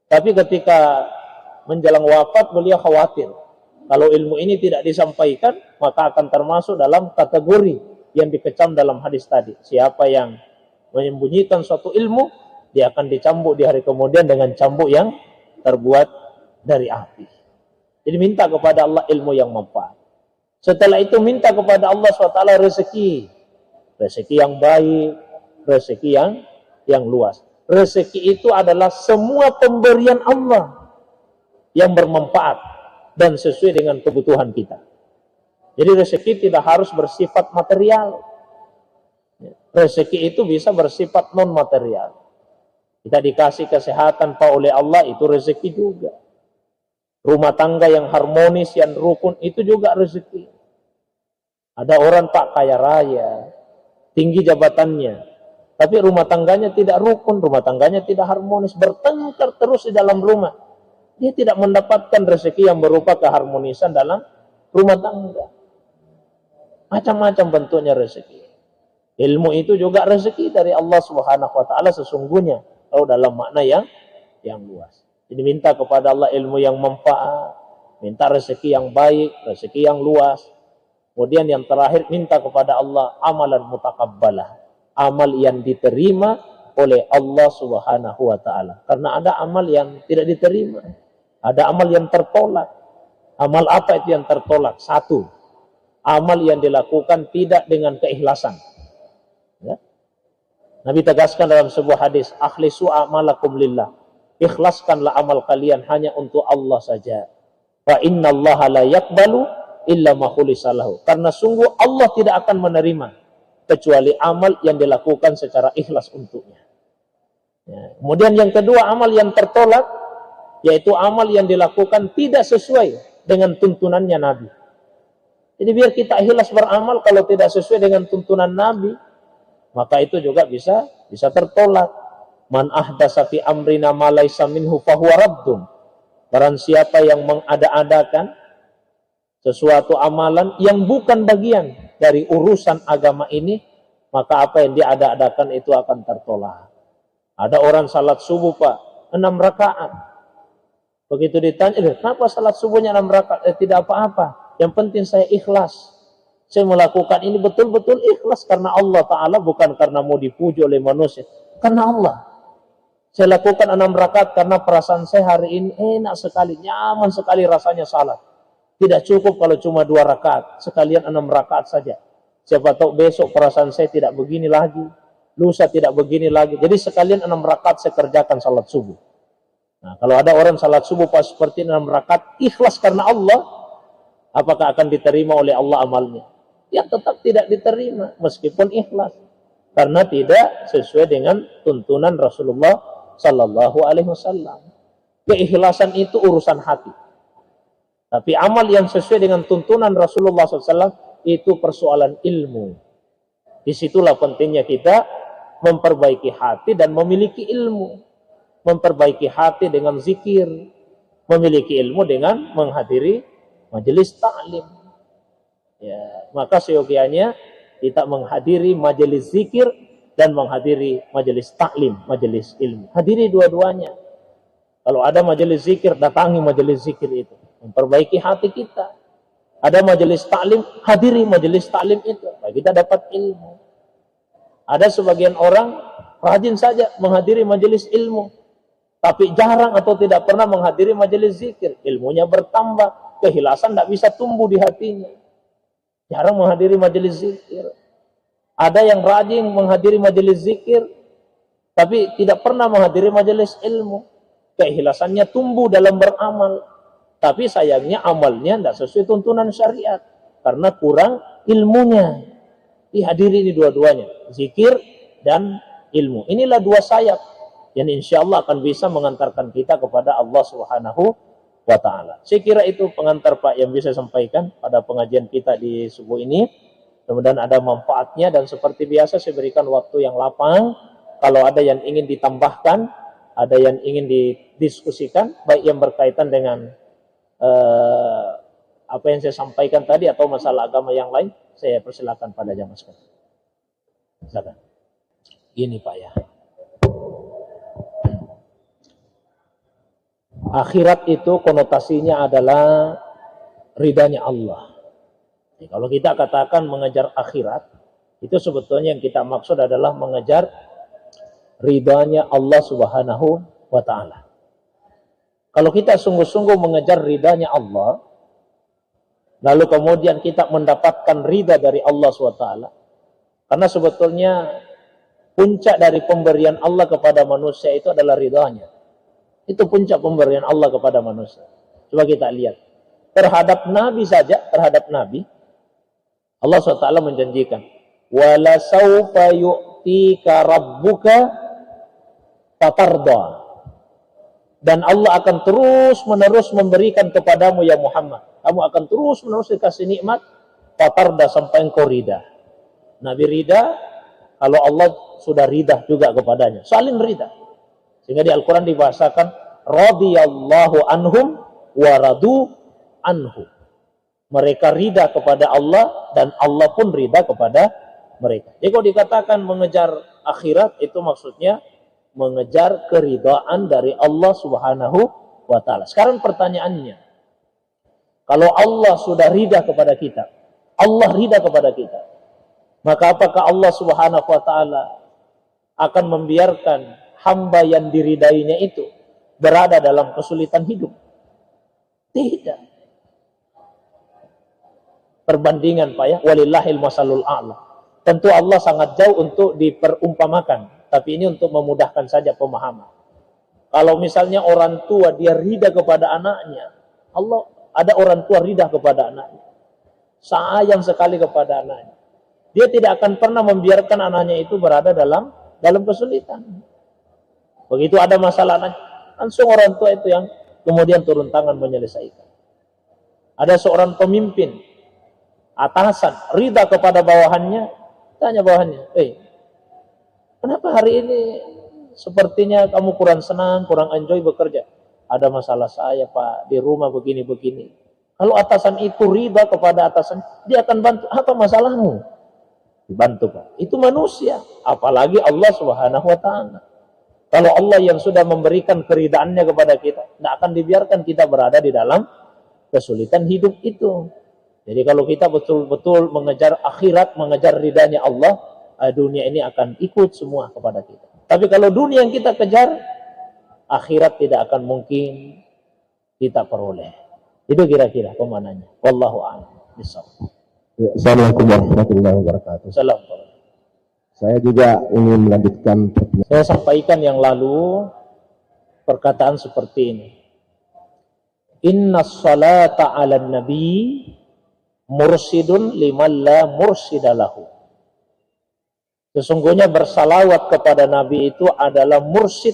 Tapi ketika menjelang wafat, beliau khawatir. Kalau ilmu ini tidak disampaikan, maka akan termasuk dalam kategori yang dikecam dalam hadis tadi. Siapa yang menyembunyikan suatu ilmu, dia akan dicambuk di hari kemudian dengan cambuk yang terbuat dari api. Jadi minta kepada Allah ilmu yang manfaat. Setelah itu minta kepada Allah SWT rezeki. Rezeki yang baik, rezeki yang luas. Rezeki itu adalah semua pemberian Allah yang bermanfaat dan sesuai dengan kebutuhan kita. Jadi rezeki tidak harus bersifat material. Rezeki itu bisa bersifat non material. Kita dikasih kesehatan Pak oleh Allah, itu rezeki juga. Rumah tangga yang harmonis, yang rukun, itu juga rezeki. Ada orang Pak kaya raya, tinggi jabatannya, tapi rumah tangganya tidak rukun, rumah tangganya tidak harmonis, bertengkar terus di dalam rumah. Dia tidak mendapatkan rezeki yang berupa keharmonisan dalam rumah tangga. Macam-macam bentuknya rezeki. Ilmu itu juga rezeki dari Allah Subhanahu wa taala sesungguhnya, kalau dalam makna yang luas. Jadi minta kepada Allah ilmu yang manfaat, minta rezeki yang baik, rezeki yang luas. Kemudian yang terakhir minta kepada Allah amalan mutakabbalah, amal yang diterima oleh Allah Subhanahu wa taala. Karena ada amal yang tidak diterima. Ada amal yang tertolak. Amal apa itu yang tertolak? Satu, amal yang dilakukan tidak dengan keikhlasan. Ya. Nabi tegaskan dalam sebuah hadis, akhlisu a'malakum lillah. Ikhlaskanlah amal kalian hanya untuk Allah saja. Fa innallaha la yaqbalu illa ma khulisa lahu. Karena sungguh Allah tidak akan menerima kecuali amal yang dilakukan secara ikhlas untuknya. Ya. Kemudian yang kedua, amal yang tertolak, yaitu amal yang dilakukan tidak sesuai dengan tuntunannya Nabi. Jadi biar kita ikhlas beramal, kalau tidak sesuai dengan tuntunan Nabi, maka itu juga bisa tertolak. Man ahdasa fi amrina ma laysa minhu fahuwa raddun. Barang siapa yang mengada-adakan sesuatu amalan yang bukan bagian dari urusan agama ini, maka apa yang dia ada-adakan itu akan tertolak. Ada orang salat subuh Pak, 6 rakaat. Begitu ditanya, kenapa salat subuhnya 6 rakaat? Tidak apa-apa. Yang penting saya ikhlas. Saya melakukan ini betul-betul ikhlas karena Allah Ta'ala, bukan karena mau dipuji oleh manusia. Karena Allah. Saya lakukan 6 rakaat karena perasaan saya hari ini enak sekali, nyaman sekali rasanya salat. Tidak cukup kalau cuma 2 rakaat. Sekalian 6 rakaat saja. Siapa tahu besok perasaan saya tidak begini lagi. Lusa tidak begini lagi. Jadi sekalian 6 rakaat saya kerjakan salat subuh. Nah, kalau ada orang salat subuh pas seperti 6 rakaat ikhlas karena Allah, apakah akan diterima oleh Allah amalnya? ya tetap tidak diterima meskipun ikhlas, karena tidak sesuai dengan tuntunan Rasulullah Sallallahu Alaihi Wasallam. Keikhlasan itu urusan hati, tapi amal yang sesuai dengan tuntunan Rasulullah SAW itu persoalan ilmu. Disitulah pentingnya kita memperbaiki hati dan memiliki ilmu. Memperbaiki hati dengan zikir, memiliki ilmu dengan menghadiri majelis taklim. Ya, maka seyogianya kita menghadiri majelis zikir dan menghadiri majelis taklim, majelis ilmu. Hadiri dua-duanya. Kalau ada majelis zikir, datangi majelis zikir itu. Memperbaiki hati kita. Ada majelis taklim, hadiri majelis taklim itu. Nah, kita dapat ilmu. Ada sebagian orang rajin saja menghadiri majelis ilmu, tapi jarang atau tidak pernah menghadiri majelis zikir. Ilmunya bertambah, keikhlasan tidak bisa tumbuh di hatinya. Jarang menghadiri majelis zikir. Ada yang rajin menghadiri majelis zikir, tapi tidak pernah menghadiri majelis ilmu. Keikhlasannya tumbuh dalam beramal, tapi sayangnya amalnya tidak sesuai tuntunan syariat karena kurang ilmunya. Dihadiri ini dua-duanya, zikir dan ilmu. Inilah dua sayap yang insya Allah akan bisa mengantarkan kita kepada Allah Subhanahu wa Ta'ala. Saya kira itu pengantar Pak yang bisa sampaikan pada pengajian kita di subuh ini. Mudah-mudahan ada manfaatnya, dan seperti biasa saya berikan waktu yang lapang. Kalau ada yang ingin ditambahkan, ada yang ingin didiskusikan, baik yang berkaitan dengan apa yang saya sampaikan tadi atau masalah agama yang lain, saya persilakan pada jamaah sekalian. Silakan. Ini Pak ya. Akhirat itu konotasinya adalah ridhanya Allah. Jadi, kalau kita katakan mengejar akhirat, itu sebetulnya yang kita maksud adalah mengejar ridhanya Allah Subhanahu wa Ta'ala. Kalau kita sungguh-sungguh mengejar ridhanya Allah, lalu kemudian kita mendapatkan ridha dari Allah SWT, karena sebetulnya puncak dari pemberian Allah kepada manusia itu adalah ridhanya. Itu puncak pemberian Allah kepada manusia. Coba kita lihat. Terhadap Nabi saja, terhadap Nabi, Allah SWT menjanjikan, wala sawfa yu'tika rabbuka fatarda. Dan Allah akan terus menerus memberikan kepadamu ya Muhammad. Kamu akan terus menerus dikasih nikmat, fatarda, sampai engkau rida. Nabi rida kalau Allah sudah rida juga kepadanya. Saling rida. Sehingga di Al-Quran dibahasakan radhiyallahu anhum wa radu anhu. Mereka rida kepada Allah dan Allah pun rida kepada mereka. Jadi kalau dikatakan mengejar akhirat, itu maksudnya mengejar keridhaan dari Allah Subhanahu wa Ta'ala. Sekarang pertanyaannya, kalau Allah sudah rida kepada kita, Allah rida kepada kita, maka apakah Allah Subhanahu wa Ta'ala akan membiarkan hamba yang diridainya itu berada dalam kesulitan hidup? Tidak. Perbandingan Pak ya, walillahil masalul a'la. Tentu Allah sangat jauh untuk diperumpamakan, tapi ini untuk memudahkan saja pemahaman. Kalau misalnya orang tua dia rida kepada anaknya, Allah, ada orang tua rida kepada anaknya, sayang sekali kepada anaknya, dia tidak akan pernah membiarkan anaknya itu berada dalam kesulitan. Begitu ada masalah anaknya, langsung orang tua itu yang kemudian turun tangan menyelesaikan. Ada seorang pemimpin, atasan, rida kepada bawahannya, tanya bawahannya, kenapa hari ini sepertinya kamu kurang senang, kurang enjoy bekerja? Ada masalah saya Pak, di rumah begini-begini. Kalau atasan itu rida kepada atasan, dia akan bantu. Apa masalahmu? Dibantu Pak. Itu manusia, apalagi Allah Subhanahu wa Ta'ala. Kalau Allah yang sudah memberikan keridaannya kepada kita, tidak akan dibiarkan kita berada di dalam kesulitan hidup itu. Jadi kalau kita betul-betul mengejar akhirat, mengejar ridhanya Allah, dunia ini akan ikut semua kepada kita. Tapi kalau dunia yang kita kejar, akhirat tidak akan mungkin kita peroleh. Itu kira-kira pemanahnya. Wallahu a'lam bishawab. Assalamualaikum warahmatullahi wabarakatuh. Assalamualaikum. Saya juga ingin melanjutkan. Saya sampaikan yang lalu perkataan seperti ini. Inna salata ala nabi mursidun liman la mursidalahu. Sesungguhnya bersalawat kepada Nabi itu adalah mursyid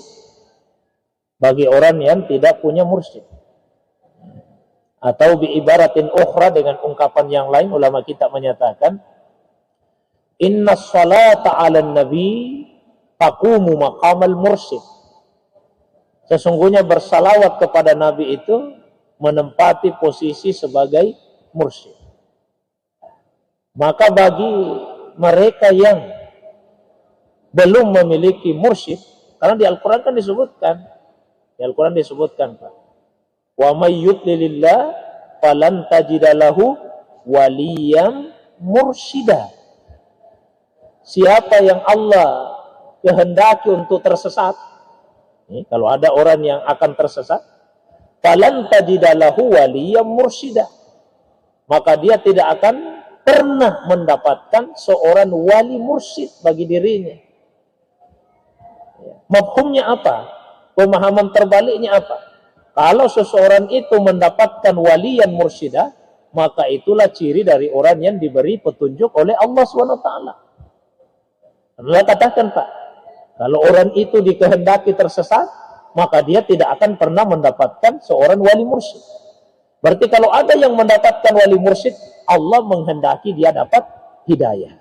bagi orang yang tidak punya mursyid. Atau biibaratin ukhra, dengan ungkapan yang lain ulama kita menyatakan, inna salata ala nabi taqumu maqamal mursyid. Sesungguhnya bersalawat kepada Nabi itu menempati posisi sebagai mursyid. Maka bagi mereka yang belum memiliki mursyid, karena di Al-Quran kan disebutkan, Pak, wa may yudlilillah falan tajidalahu waliyam mursyida. Siapa yang Allah kehendaki untuk tersesat, kalau ada orang yang akan tersesat, falan tajidalahu waliyam mursyida, maka dia tidak akan pernah mendapatkan seorang wali mursyid bagi dirinya. Mafhumnya apa? Pemahaman terbaliknya apa? Kalau seseorang itu mendapatkan waliyan mursyida, maka itulah ciri dari orang yang diberi petunjuk oleh Allah SWT. Allah katakan, Pak, kalau orang itu dikehendaki tersesat, maka dia tidak akan pernah mendapatkan seorang wali mursyid. Berarti kalau ada yang mendapatkan wali mursyid, Allah menghendaki dia dapat hidayah.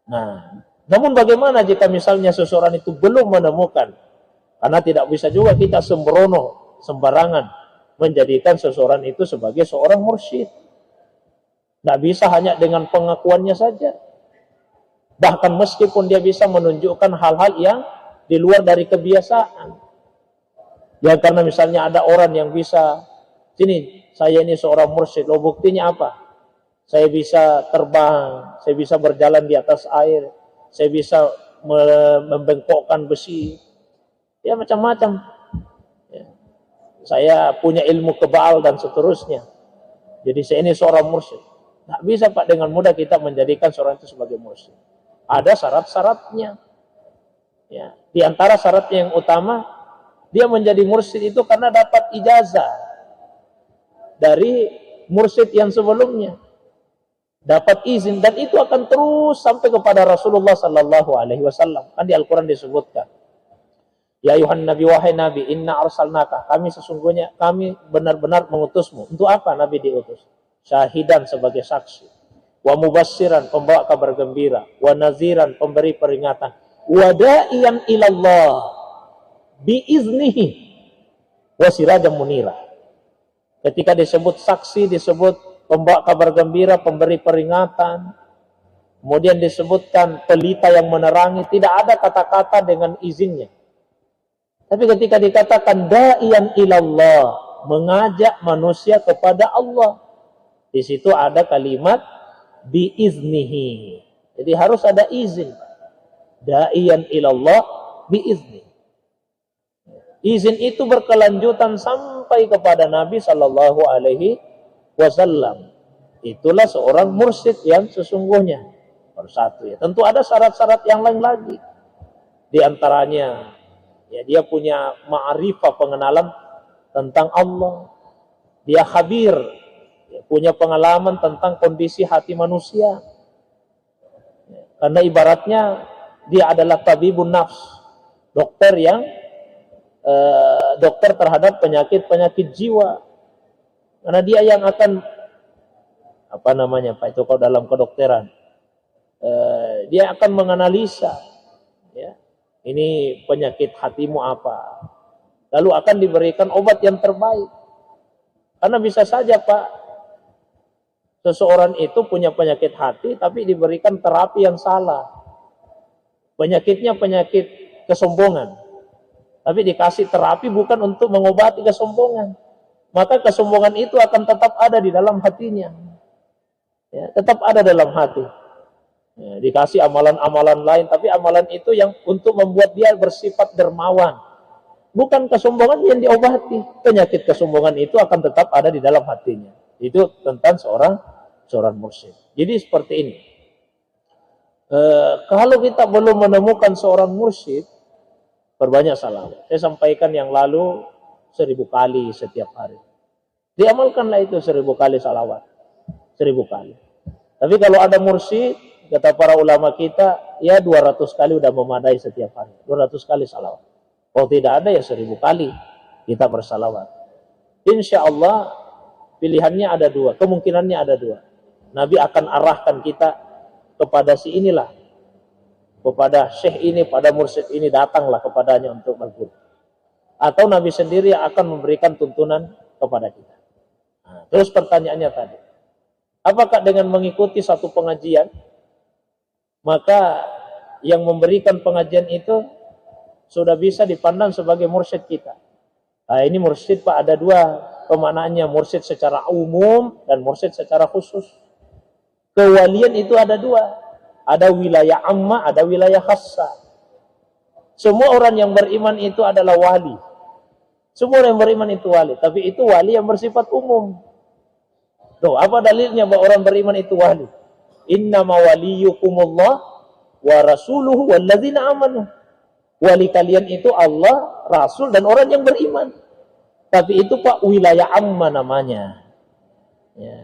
Nah, namun bagaimana jika misalnya seseorang itu belum menemukan? Karena tidak bisa juga kita sembrono, sembarangan menjadikan seseorang itu sebagai seorang mursyid. Tidak bisa hanya dengan pengakuannya saja. Bahkan meskipun dia bisa menunjukkan hal-hal yang di luar dari kebiasaan. Ya, karena misalnya ada orang yang bisa, sini saya ini seorang mursyid, loh buktinya apa? Saya bisa terbang, saya bisa berjalan di atas air, saya bisa membengkokkan besi, ya macam-macam. Ya. Saya punya ilmu kebal dan seterusnya. Jadi saya ini seorang mursyid. Tidak bisa, Pak, dengan mudah kita menjadikan seorang itu sebagai mursyid. Ada syarat-syaratnya. Ya. Di antara syaratnya yang utama, dia menjadi mursyid itu karena dapat ijazah dari mursyid yang sebelumnya. Dapat izin, dan itu akan terus sampai kepada Rasulullah Sallallahu Alaihi Wasallam. Kan di Al-Quran disebutkan, ya ayuhan nabi, wahai nabi, inna arsalnaka, kami benar-benar mengutusmu. Untuk apa Nabi diutus? Syahidan, sebagai saksi, wa mubassiran, pembawa kabar gembira, wa naziran, pemberi peringatan, wa da'iyan ilallah biiznihi, wa sirajan munira. Ketika disebut saksi, disebut pembawa kabar gembira, pemberi peringatan, kemudian disebutkan pelita yang menerangi, tidak ada kata-kata dengan izinnya. Tapi ketika dikatakan da'iyan ilallah, mengajak manusia kepada Allah, di situ ada kalimat biiznihi. Jadi harus ada izin. Da'iyan ilallah biizni. Izin itu berkelanjutan sampai kepada Nabi Sallallahu Alaihi Wasallam. Itulah seorang mursyid yang sesungguhnya. Persatu, ya. Tentu ada syarat-syarat yang lain lagi. Di antaranya, ya, dia punya ma'rifah, pengenalan tentang Allah. Dia khabir, ya, punya pengalaman tentang kondisi hati manusia. Ya, karena ibaratnya dia adalah tabibun nafs, dokter yang dokter terhadap penyakit-penyakit jiwa. Karena dia yang akan, apa namanya, Pak, itu kalau dalam kedokteran, dia akan menganalisa, ya, ini penyakit hatimu apa, lalu akan diberikan obat yang terbaik. Karena bisa saja, Pak, seseorang itu punya penyakit hati tapi diberikan terapi yang salah. Penyakitnya penyakit kesombongan, tapi dikasih terapi bukan untuk mengobati kesombongan, maka kesombongan itu akan tetap ada di dalam hatinya, ya, tetap ada dalam hati. Ya, dikasih amalan-amalan lain, tapi amalan itu yang untuk membuat dia bersifat dermawan, bukan kesombongan yang diobati. Penyakit kesombongan itu akan tetap ada di dalam hatinya. Itu tentang seorang mursyid. Jadi seperti ini. Kalau kita belum menemukan seorang mursyid, perbanyak salawat. Saya sampaikan yang lalu 1000 kali setiap hari. Diamalkanlah itu 1000 kali salawat. 1000 kali. Tapi kalau ada mursyid, kata para ulama kita, ya 200 kali udah memadai setiap hari. 200 kali salawat. Kalau tidak ada ya 1000 kali kita bersalawat. Insya Allah pilihannya ada dua, kemungkinannya ada dua. Nabi akan arahkan kita kepada si inilah, kepada syekh ini, pada mursyid ini, datanglah kepadanya untuk berguru. Atau Nabi sendiri akan memberikan tuntunan kepada kita. Nah, terus pertanyaannya tadi, apakah dengan mengikuti satu pengajian, maka yang memberikan pengajian itu sudah bisa dipandang sebagai mursyid kita? Nah, ini mursyid Pak ada dua pemaknaannya, mursyid secara umum dan mursyid secara khusus. Kewalian itu ada dua, ada wilayah amma, ada wilayah khassa. Semua orang yang beriman itu adalah wali. Semua orang yang beriman itu wali, tapi itu wali yang bersifat umum. Tuh, apa dalilnya bahwa orang beriman itu wali? Innama waliyukumullah wa rasuluhu walladzina amanu. Wali kalian itu Allah, Rasul, dan orang yang beriman. Tapi itu Pak wilayah amma namanya. Ya.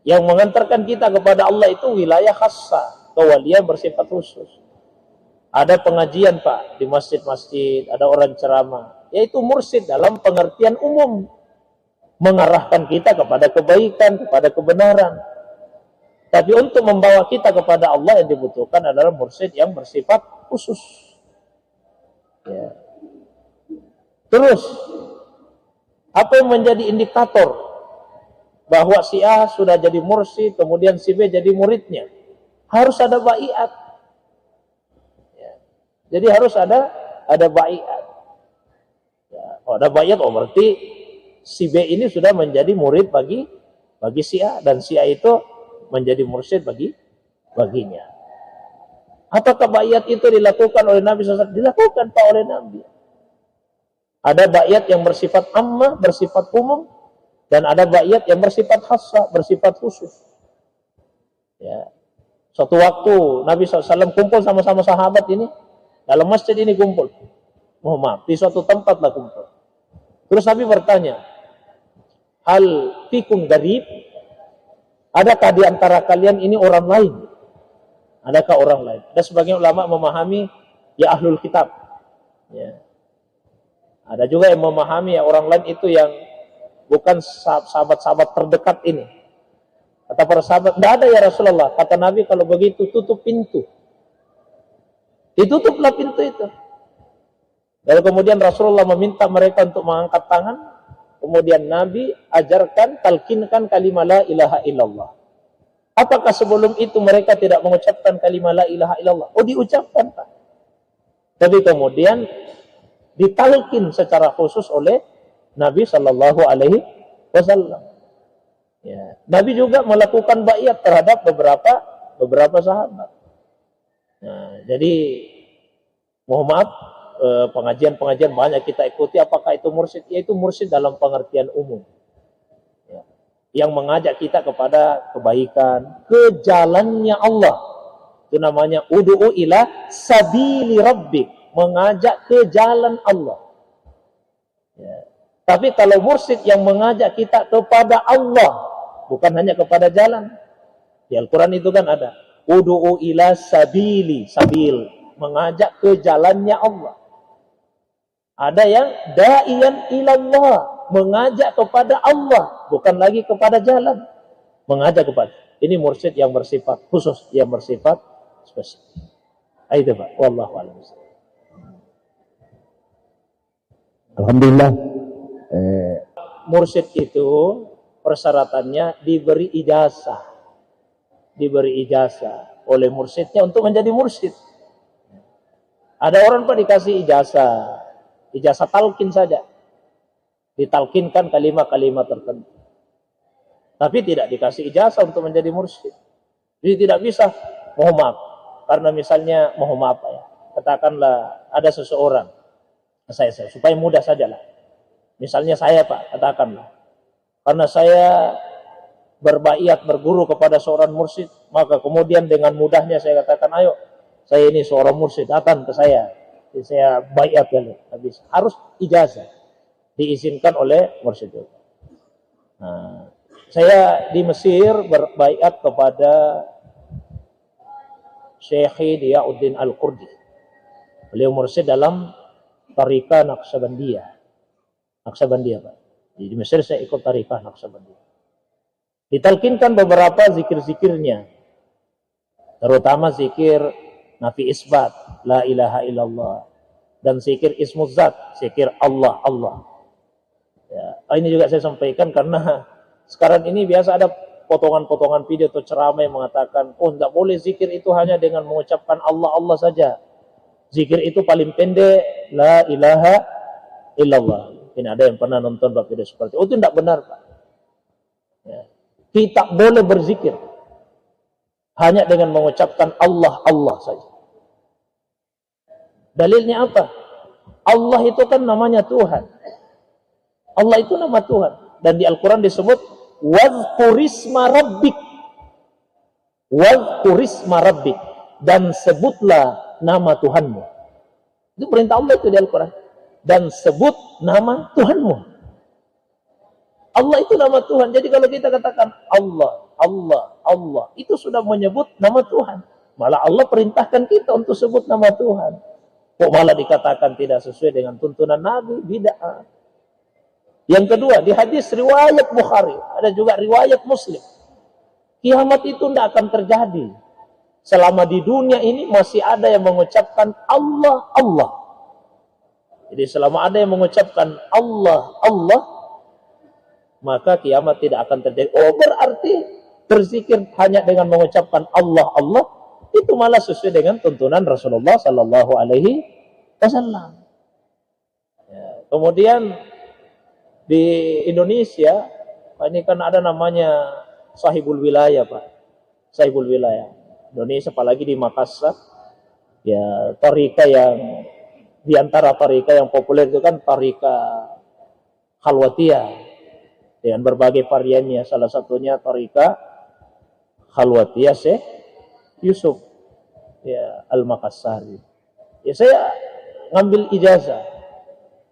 Yang mengantarkan kita kepada Allah itu wilayah khassa, kewalian bersifat khusus. Ada pengajian Pak di masjid-masjid, ada orang ceramah, yaitu mursyid dalam pengertian umum, mengarahkan kita kepada kebaikan, kepada kebenaran. Tapi untuk membawa kita kepada Allah yang dibutuhkan adalah mursyid yang bersifat khusus. Ya. Terus, apa yang menjadi indikator bahwa si A sudah jadi mursyid, kemudian si B jadi muridnya? Harus ada baiat. Ya. Jadi harus ada baiat. Ya. Kalau ada baiat, berarti si B ini sudah menjadi murid bagi si A, dan si A itu menjadi mursyid baginya. Apakah baiat itu dilakukan oleh Nabi SAW? Dilakukan Pak oleh Nabi. Ada baiat yang bersifat ammah, bersifat umum, dan ada baiat yang bersifat khassa, bersifat khusus. Ya. Suatu waktu Nabi SAW kumpul sama-sama sahabat ini, dalam masjid ini kumpul. Mohon maaf, di suatu tempat lah kumpul. Terus Nabi bertanya, hal fikum garib? Adakah di antara kalian ini orang lain? Adakah orang lain? Ada sebagian ulama memahami ya ahlul kitab. Ya. Ada juga yang memahami ya orang lain itu yang bukan sahabat-sahabat terdekat ini. Kata para sahabat, tidak ada ya Rasulullah. Kata Nabi, kalau begitu tutup pintu. Ditutuplah pintu itu. Lalu kemudian Rasulullah meminta mereka untuk mengangkat tangan. Kemudian Nabi ajarkan, talkinkan kalimat la ilaha illallah. Apakah sebelum itu mereka tidak mengucapkan kalimat la ilaha illallah? Oh, diucapkan Pak. Tapi kemudian ditalkin secara khusus oleh Nabi Shallallahu Alaihi Wasallam. Ya. Nabi juga melakukan baiat terhadap beberapa sahabat. Nah, jadi mohon maaf, pengajian-pengajian banyak kita ikuti. Apakah itu mursyid? Yaitu mursyid dalam pengertian umum. Ya. Yang mengajak kita kepada kebaikan, ke jalannya Allah. Itu namanya ud'u ila sabili rabbik, mengajak ke jalan Allah. Ya. Tapi kalau mursyid yang mengajak kita kepada Allah, bukan hanya kepada jalan. Di Al-Quran itu kan ada ud'u ila sabili, sabil, mengajak ke jalannya Allah. Ada yang da'iyan ilallah, mengajak kepada Allah, bukan lagi kepada jalan. Mengajak kepada. Ini mursyid yang bersifat khusus, yang bersifat spesifik. Itu Pak, wallahu a'lam. Alhamdulillah. Mursyid itu persyaratannya diberi ijazah. Diberi ijazah oleh mursyidnya untuk menjadi mursyid. Ada orang Pak dikasih ijazah talqin saja. Ditalkinkan kalimat-kalimat tertentu. Tapi tidak dikasih ijazah untuk menjadi mursyid. Jadi tidak bisa, mohon maaf. Karena misalnya, mohon maaf ya, katakanlah ada seseorang, saya supaya mudah sajalah. Misalnya saya Pak, katakanlah, karena saya berbaiat berguru kepada seorang mursyid, maka kemudian dengan mudahnya saya katakan, ayo, saya ini seorang mursyid, datang ke saya. Jadi saya baiat kali, habis. Harus ijazah diizinkan oleh mursyid. Nah, Saya di Mesir berbaiat kepada Syekh Diyauddin Al-Qurdi. Beliau mursyid dalam Tariqah Naqsabandiyah. Naqsabandiyah, Pak. Di Mesir saya ikut Tariqah Naqsabandiyah. Ditalkinkan beberapa zikir-zikirnya, terutama zikir nafi isbat, la ilaha illallah, dan zikir ismuz zat, zikir Allah, Allah. Ya, ini juga saya sampaikan karena sekarang ini biasa ada potongan-potongan video atau ceramah yang mengatakan, oh tidak boleh zikir itu hanya dengan mengucapkan Allah, Allah saja. Zikir itu paling pendek, la ilaha illallah. Ini ada yang pernah nonton video seperti itu. Oh, itu tidak benar, Pak. Ya. Kita boleh berzikir hanya dengan mengucapkan Allah, Allah saja. Dalilnya apa? Allah itu kan namanya Tuhan. Allah itu nama Tuhan. Dan di Al-Quran disebut wadhkurisma rabbik. Wadhkurisma rabbik. Dan sebutlah nama Tuhanmu. Itu perintah Allah itu di Al-Quran. Dan sebut nama Tuhanmu. Allah itu nama Tuhan. Jadi kalau kita katakan Allah, Allah, Allah, itu sudah menyebut nama Tuhan. Malah Allah perintahkan kita untuk sebut nama Tuhan. Kok malah dikatakan tidak sesuai dengan tuntunan Nabi? Bid'ah. Yang kedua, di hadis riwayat Bukhari, ada juga riwayat Muslim. Kiamat itu tidak akan terjadi selama di dunia ini masih ada yang mengucapkan Allah, Allah. Jadi selama ada yang mengucapkan Allah, Allah, maka kiamat tidak akan terjadi. Oh, berarti berzikir hanya dengan mengucapkan Allah, Allah, itu malah sesuai dengan tuntunan Rasulullah Sallallahu Alaihi Wasallam. Ya, kemudian di Indonesia, ini kan ada namanya Sahibul Wilayah, Pak. Sahibul Wilayah. Indonesia, apalagi di Makassar, ya tariqah yang di antara tariqah yang populer itu kan tariqah Khalwatiyah dengan berbagai variannya. Salah satunya tariqah Khalwatiyah Syekh Yusuf ya Al-Makassari. Ya saya ngambil ijazah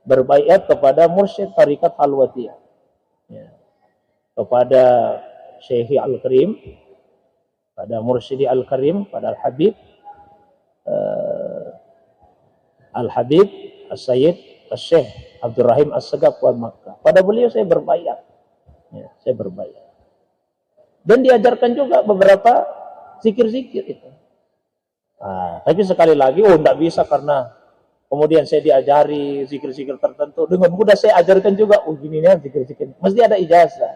berbaiat kepada mursyid tariqat Khalwatiyah. Ya. Kepada Syekh Al-Karim, pada Mursyidi Al-Karim, pada Al-Habib Al-Habib As-Sayyid As-Syekh Abdurrahim As-Segaf wal Makkah. Pada beliau saya berbaiat. Ya, saya berbaiat. Dan diajarkan juga beberapa zikir-zikir itu. Nah, tapi sekali lagi, tidak bisa karena kemudian saya diajari zikir-zikir tertentu. Dengan mudah saya ajarkan juga, gini nih zikir-zikir. Mesti ada ijazah.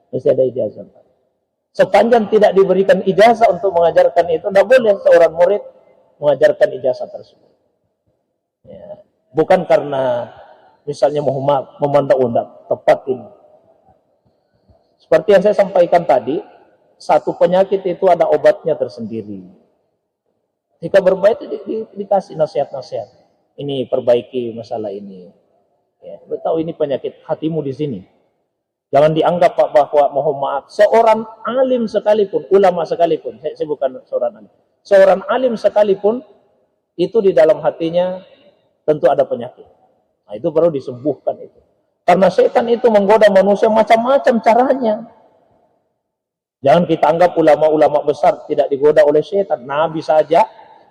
Mesti ada ijazah. Sepanjang tidak diberikan ijazah untuk mengajarkan itu, tidak boleh seorang murid mengajarkan ijazah tersebut. Ya. Bukan karena misalnya memandang-undang, tepat ini. Seperti yang saya sampaikan tadi, satu penyakit itu ada obatnya tersendiri. Jika berbaiat dikasih nasihat-nasihat. Ini perbaiki masalah ini. Ya, tahu ini penyakit hatimu di sini. Jangan dianggap Pak bahwa mohon maaf, seorang alim sekalipun, ulama sekalipun, saya bukan seorang alim. Seorang alim sekalipun itu di dalam hatinya tentu ada penyakit. Nah, itu perlu disembuhkan itu. Karena setan itu menggoda manusia macam-macam caranya. Jangan kita anggap ulama-ulama besar tidak digoda oleh setan. Nabi saja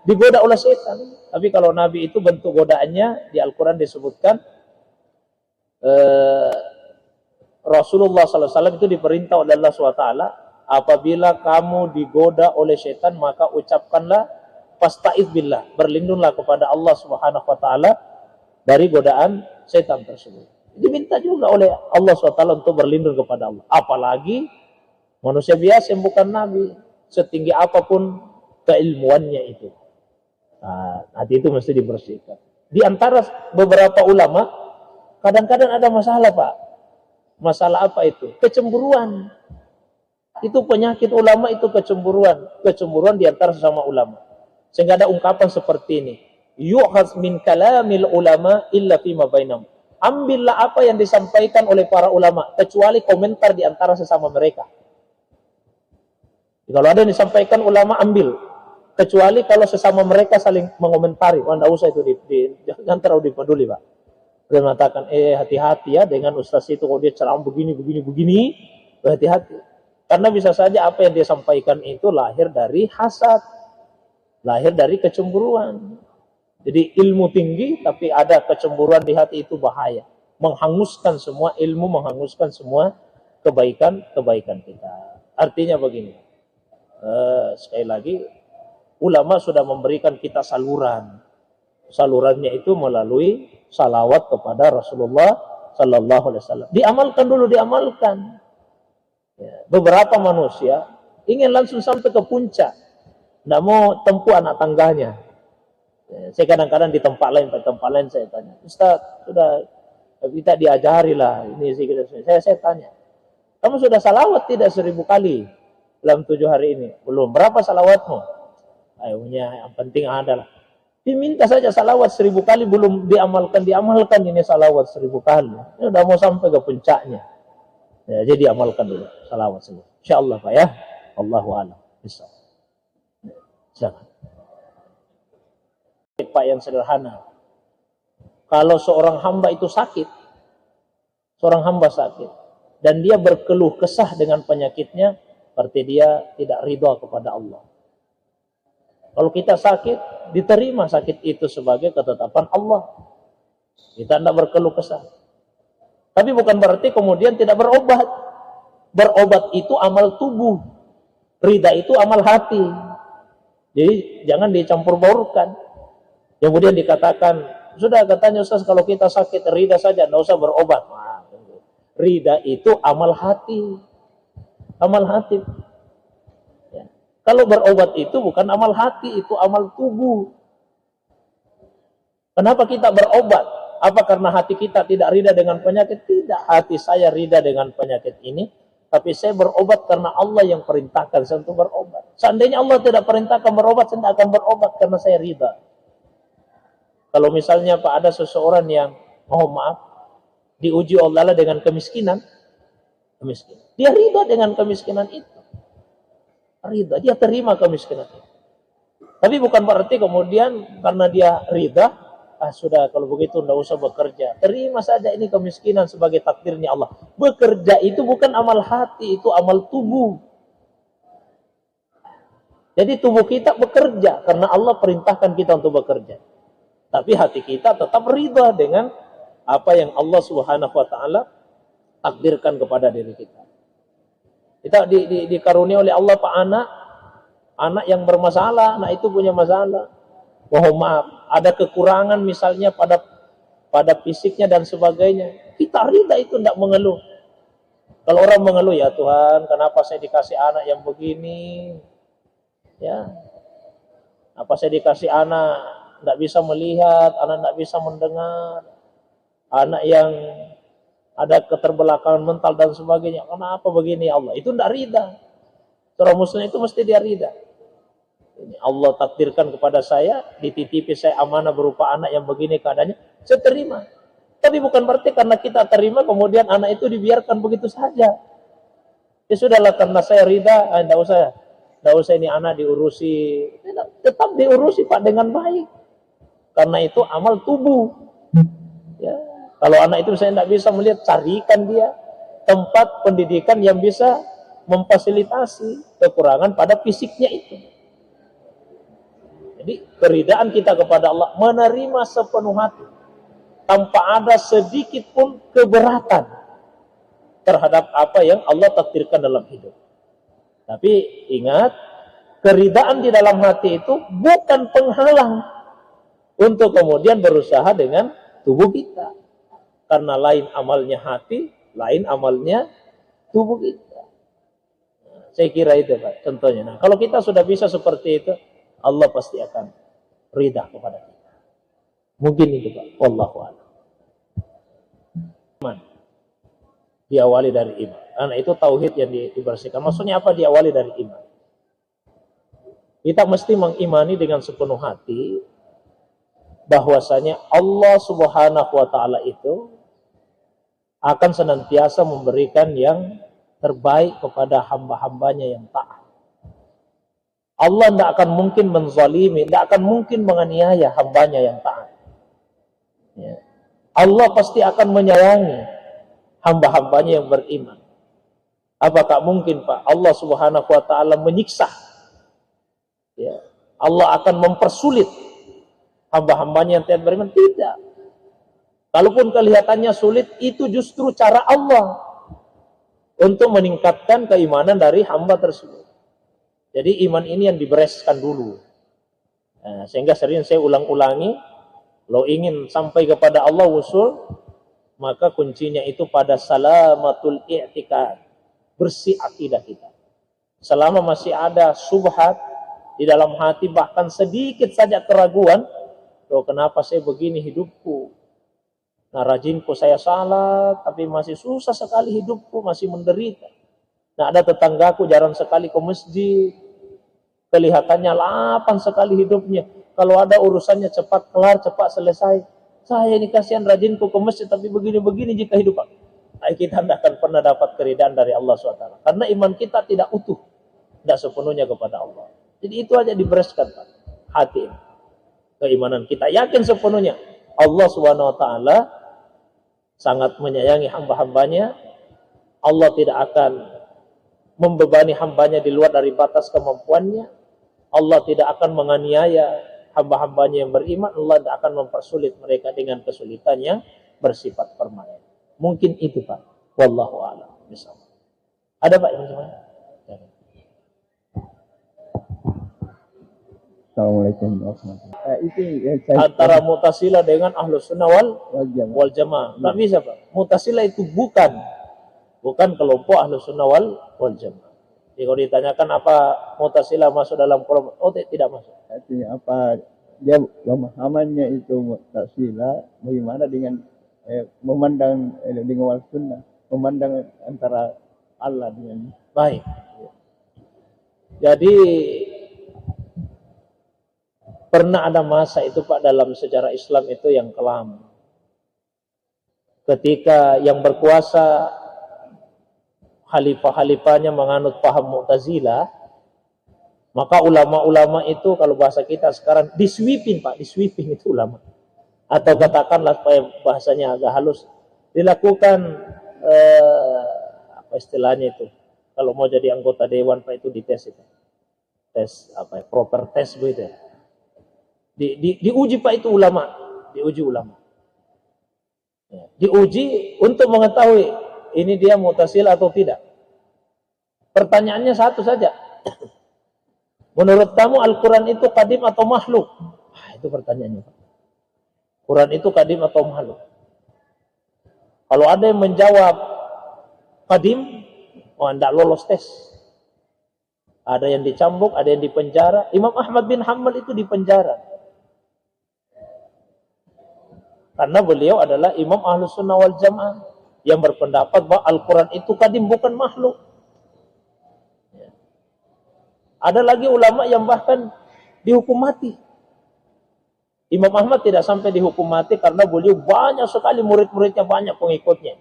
digoda oleh setan. Tapi kalau Nabi itu bentuk godaannya di Al-Quran disebutkan Rasulullah SAW itu diperintah oleh Allah SWT, apabila kamu digoda oleh setan maka ucapkanlah fasta'idz billah, berlindunglah kepada Allah Subhanahu wa taala dari godaan setan tersebut. Diminta juga oleh Allah SWT untuk berlindung kepada Allah. Apalagi manusia biasa yang bukan nabi, setinggi apapun keilmuannya itu. Nah, hati itu mesti dibersihkan. Di antara beberapa ulama kadang-kadang ada masalah, Pak. Masalah apa itu? Kecemburuan. Itu penyakit ulama, itu kecemburuan. Kecemburuan di antara sesama ulama. Sehingga ada ungkapan seperti ini. Yu'khadz min kalamil ulama illa fima bainahum. Ambillah apa yang disampaikan oleh para ulama, kecuali komentar di antara sesama mereka. Kalau ada yang disampaikan ulama, ambil. Kecuali kalau sesama mereka saling mengomentari. Wah, tidak usah itu. Jangan terlalu dipeduli, Pak. Dia mengatakan, hati-hati ya dengan ustaz itu, kalau dia ceramah begini. Berhati-hati. Karena bisa saja apa yang dia sampaikan itu lahir dari hasad, lahir dari kecemburuan. Jadi ilmu tinggi tapi ada kecemburuan di hati, itu bahaya. Menghanguskan semua ilmu, menghanguskan semua kebaikan kita. Artinya begini, sekali lagi, ulama sudah memberikan kita saluran. Salurannya itu melalui salawat kepada Rasulullah Sallallahu Alaihi Wasallam. Diamalkan dulu, diamalkan. Ya, beberapa manusia ingin langsung sampai ke puncak, tidak mau tempuh anak tangganya. Ya, saya kadang-kadang di tempat lain saya tanya, Ustaz, sudah kita diajari lah ini saya tanya, kamu sudah salawat tidak 1000 kali dalam 7 hari ini? Belum. Berapa salawatmu? Ayonya, yang penting adalah diminta saja salawat 1000 kali, belum diamalkan ini salawat 1000 kali. Ini udah mau sampai ke puncaknya. Ya, jadi amalkan dulu salawat semua. Insyaallah Pak ya. Allahu a'lam. Bisa. Jangan. Pak yang sederhana. Kalau seorang hamba itu sakit, seorang hamba sakit dan dia berkeluh kesah dengan penyakitnya, berarti dia tidak ridha kepada Allah. Kalau kita sakit, diterima sakit itu sebagai ketetapan Allah. Kita tidak berkeluh kesah. Tapi bukan berarti kemudian tidak berobat. Berobat itu amal tubuh. Ridha itu amal hati. Jadi jangan dicampur baurkan. Kemudian dikatakan, sudah katanya Ustaz kalau kita sakit ridha saja, tidak usah berobat. Nah, ridha itu amal hati. Amal hati. Ya. Kalau berobat itu bukan amal hati, itu amal tubuh. Kenapa kita berobat? Apa karena hati kita tidak ridha dengan penyakit? Tidak, hati saya ridha dengan penyakit ini, tapi saya berobat karena Allah yang perintahkan saya untuk berobat. Seandainya Allah tidak perintahkan berobat, saya tidak akan berobat karena saya ridha. Kalau misalnya Pak ada seseorang yang, mohon maaf, diuji Allah dengan kemiskinan, dia ridha dengan kemiskinan itu. Ridha, dia terima kemiskinan itu. Tapi bukan berarti kemudian karena dia ridha, sudah kalau begitu tidak usah bekerja. Terima saja ini kemiskinan sebagai takdirnya Allah. Bekerja itu bukan amal hati, itu amal tubuh. Jadi tubuh kita bekerja karena Allah perintahkan kita untuk bekerja. Tapi hati kita tetap ridha dengan apa yang Allah Subhanahu wa taala takdirkan kepada diri kita. Kita dikaruniai oleh Allah Pak anak yang bermasalah, anak itu punya masalah. Mohon maaf, ada kekurangan misalnya pada fisiknya dan sebagainya. Kita ridha itu tidak mengeluh. Kalau orang mengeluh, ya Tuhan, kenapa saya dikasih anak yang begini? Ya, apa saya dikasih anak tidak bisa melihat, anak tidak bisa mendengar, anak yang ada keterbelakangan mental dan sebagainya. Kenapa begini ya Allah? Itu tidak ridha. Seorang muslim itu mesti dia ridha. Allah takdirkan kepada saya, dititipi saya amanah berupa anak yang begini keadaannya, saya terima. Tapi bukan berarti karena kita terima kemudian anak itu dibiarkan begitu saja. Ya sudahlah, karena saya ridha, tidak usah ini anak diurusi. Tetap diurusi Pak dengan baik. Karena itu amal tubuh. Ya, kalau anak itu saya tidak bisa melihat, carikan dia tempat pendidikan yang bisa memfasilitasi kekurangan pada fisiknya itu. Jadi keridaan kita kepada Allah, menerima sepenuh hati tanpa ada sedikit pun keberatan terhadap apa yang Allah takdirkan dalam hidup. Tapi ingat, keridaan di dalam hati itu bukan penghalang untuk kemudian berusaha dengan tubuh kita. Karena lain amalnya hati, lain amalnya tubuh kita. Nah, saya kira itu Pak contohnya. Nah, kalau kita sudah bisa seperti itu, Allah pasti akan ridha kepada kita. Mungkin itu Pak. Wallahu a'lam. Iman. Diawali dari iman. Karena itu tauhid yang dibersihkan. Maksudnya apa diawali dari iman? Kita mesti mengimani dengan sepenuh hati bahwasanya Allah Subhanahu wa taala itu akan senantiasa memberikan yang terbaik kepada hamba-hambanya yang taat. Allah tidak akan mungkin menzalimi, tidak akan mungkin menganiaya hambanya yang taat. Ya. Allah pasti akan menyayangi hamba-hambanya yang beriman. Apakah mungkin Pak Allah Subhanahu wa taala menyiksa? Ya. Allah akan mempersulit hamba-hambanya yang tidak beriman? Tidak. Kalaupun kelihatannya sulit, itu justru cara Allah untuk meningkatkan keimanan dari hamba tersebut. Jadi iman ini yang dibereskan dulu. Nah, sehingga sering saya ulang-ulangi, kalau ingin sampai kepada Allah usul, maka kuncinya itu pada salamatul i'tikad, bersih akidah kita. Selama masih ada subhat di dalam hati, bahkan sedikit saja keraguan, loh kenapa saya begini hidupku? Nah rajinku saya salah, tapi masih susah sekali hidupku, masih menderita. Nah ada tetanggaku jarang sekali ke masjid, kelihatannya lapang sekali hidupnya. Kalau ada urusannya cepat kelar, cepat selesai. Saya ini kasihan rajinku ke masjid, tapi begini-begini jika hidup aku. Nah, kita tidak akan pernah dapat keridaan dari Allah SWT. Karena iman kita tidak utuh, tidak sepenuhnya kepada Allah. Jadi itu aja dibereskan Pak, hati. Keimanan kita yakin sepenuhnya Allah SWT sangat menyayangi hamba-hambanya. Allah tidak akan membebani hambanya di luar dari batas kemampuannya. Allah tidak akan menganiaya hamba-hambanya yang beriman. Allah tidak akan mempersulit mereka dengan kesulitan yang bersifat permanen. Mungkin itu Pak. Wallahu a'lam bishawab. Ada Pak yang gimana? Assalamualaikum warahmatullahi wabarakatuh. Itu yang saya Antara Mu'tazilah dengan Ahlus Sunnah wal Jamaah. Nggak bisa Pak. Mu'tazilah itu bukan kelompok Ahlus Sunnah wal Jamaah. Jadi kalau ditanyakan apa Mu'tazilah masuk dalam kelompok, oh tidak masuk. artinya apa? Dia pemahamannya itu Mu'tazilah bagaimana dengan memandang dengan wal sunnah, memandang antara Allah dengan Baik. Jadi pernah ada masa itu Pak dalam sejarah Islam itu yang kelam. Ketika yang berkuasa khalifah-khalifahnya menganut paham Mu'tazilah, maka ulama-ulama itu kalau bahasa kita sekarang disweeping Pak, disweeping itu ulama. Atau katakanlah supaya bahasanya agak halus, dilakukan apa istilahnya itu? Kalau mau jadi anggota dewan Pak itu dites itu. Tes apa ya? Proper test begitu ya. Diuji Pak itu ulama, diuji ulama. Ya, diuji untuk mengetahui ini dia Mu'tazilah atau tidak. Pertanyaannya satu saja. Menurut kamu Al-Quran itu qadim atau makhluk? Itu pertanyaannya Pak. Quran itu qadim atau makhluk? Kalau ada yang menjawab qadim, tidak lolos tes. Ada yang dicambuk, ada yang dipenjara. Imam Ahmad bin Hanbal itu dipenjara. Karena beliau adalah imam Ahlus Sunnah wal Jamaah yang berpendapat bahwa Al-Quran itu qadim, bukan makhluk. Ya. Ada lagi ulama yang bahkan dihukum mati. Imam Ahmad tidak sampai dihukum mati karena beliau banyak sekali murid-muridnya, banyak pengikutnya.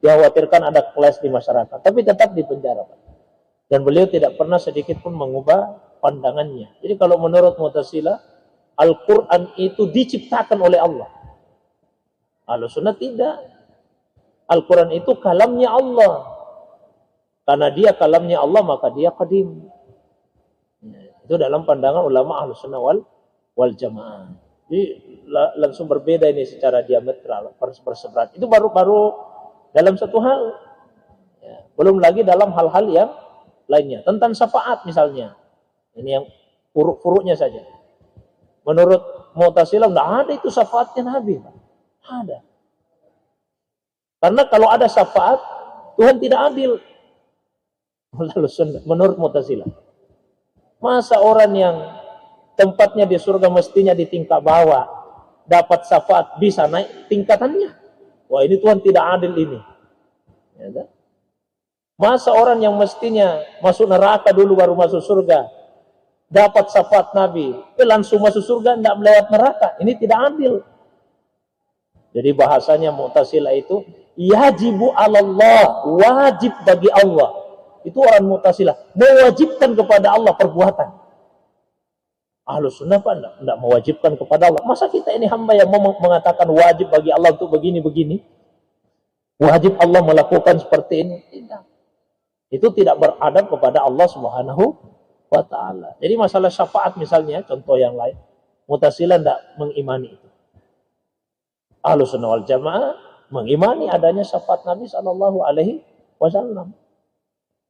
Dikhawatirkan ada kelas di masyarakat, tapi tetap dipenjara. Dan beliau tidak pernah sedikit pun mengubah pandangannya. Jadi kalau menurut Mu'tazilah, Al-Quran itu diciptakan oleh Allah. Ahlus Sunnah tidak. Al-Quran itu kalamnya Allah. Karena dia kalamnya Allah, maka dia qadim. Itu dalam pandangan ulama Ahlus Sunnah wal Jamaah. Jadi langsung berbeda ini secara diametral, berseberangan. Itu baru dalam satu hal. Ya. Belum lagi dalam hal-hal yang lainnya. Tentang syafaat misalnya. Ini yang furuk-furuknya saja. Menurut Mu'tazilah tidak ada itu syafaatnya Nabi. Ada. Karena kalau ada syafaat, Tuhan tidak adil. Menurut Mu'tazilah. Masa orang yang tempatnya di surga mestinya di tingkat bawah, dapat syafaat bisa naik tingkatannya? Wah, ini Tuhan tidak adil ini. Ya, kan? Masa orang yang mestinya masuk neraka dulu baru masuk surga, dapat syafaat Nabi, langsung masuk surga, tidak melewat neraka? Ini tidak adil. Jadi bahasanya Mu'tazilah itu yajibu 'alallah, wajib bagi Allah. Itu orang Mu'tazilah, mewajibkan kepada Allah perbuatan. Ahlus Sunnah Pak tidak mewajibkan kepada Allah. Masa kita ini hamba yang mau mengatakan wajib bagi Allah untuk begini-begini? Wajib Allah melakukan seperti ini? Tidak. Itu tidak beradab kepada Allah Subhanahu wa ta'ala. Jadi masalah syafaat misalnya, contoh yang lain, Mu'tazilah tidak mengimani itu. Ahlussunnah wal Jamaah mengimani adanya syafaat Nabi Shallallahu Alaihi Wasallam.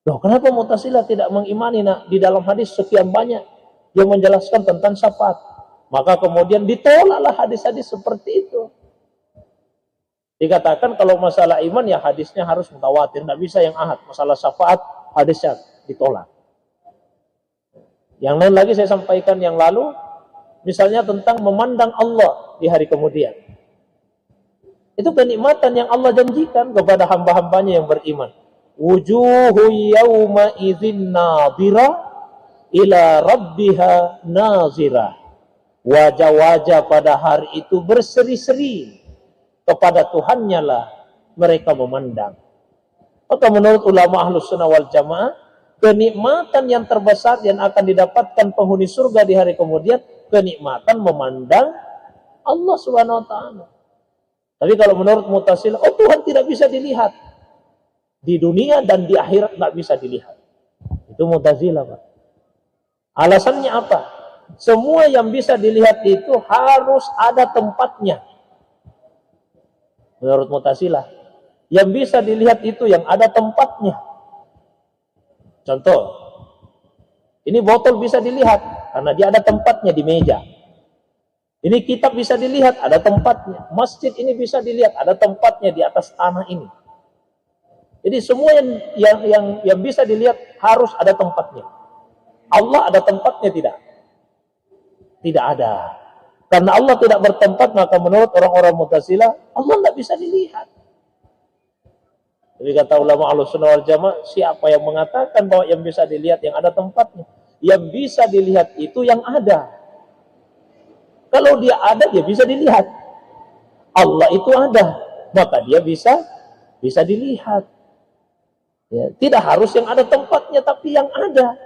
Loh, kenapa Mu'tazilah tidak mengimani? Nah, di dalam hadis sekian banyak yang menjelaskan tentang syafaat. Maka kemudian ditolaklah hadis-hadis seperti itu. Dikatakan kalau masalah iman ya hadisnya harus mutawatir, tidak bisa yang ahad. Masalah syafaat hadisnya ditolak. Yang lain lagi saya sampaikan yang lalu, misalnya tentang memandang Allah di hari kemudian. Itu kenikmatan yang Allah janjikan kepada hamba-hambanya yang beriman. Wujuhu yawma idzin nadhira ila rabbiha nazirah. Wajah-wajah pada hari itu berseri-seri, kepada Tuhannya lah mereka memandang. Maka menurut ulama Ahlussunnah wal Jamaah, kenikmatan yang terbesar yang akan didapatkan penghuni surga di hari kemudian, kenikmatan memandang Allah Subhanahu wa ta'ala. Tapi kalau menurut Mu'tazilah, oh Tuhan tidak bisa dilihat. Di dunia dan di akhirat tidak bisa dilihat. Itu Mu'tazilah, Pak. Alasannya apa? Semua yang bisa dilihat itu harus ada tempatnya. Menurut Mu'tazilah, yang bisa dilihat itu yang ada tempatnya. Contoh, ini botol bisa dilihat karena dia ada tempatnya di meja. Ini kitab bisa dilihat, ada tempatnya. Masjid ini bisa dilihat, ada tempatnya di atas tanah ini. Jadi semua yang bisa dilihat harus ada tempatnya. Allah ada tempatnya tidak? Tidak ada. Karena Allah tidak bertempat, maka menurut orang-orang Mu'tazilah, Allah tidak bisa dilihat. Jadi kata ulama Ahlussunnah wal Jamaah, siapa yang mengatakan bahwa yang bisa dilihat yang ada tempatnya? Yang bisa dilihat itu yang ada. Kalau dia ada, dia bisa dilihat. Allah itu ada, maka dia bisa dilihat. Ya, tidak harus yang ada tempatnya, tapi yang ada.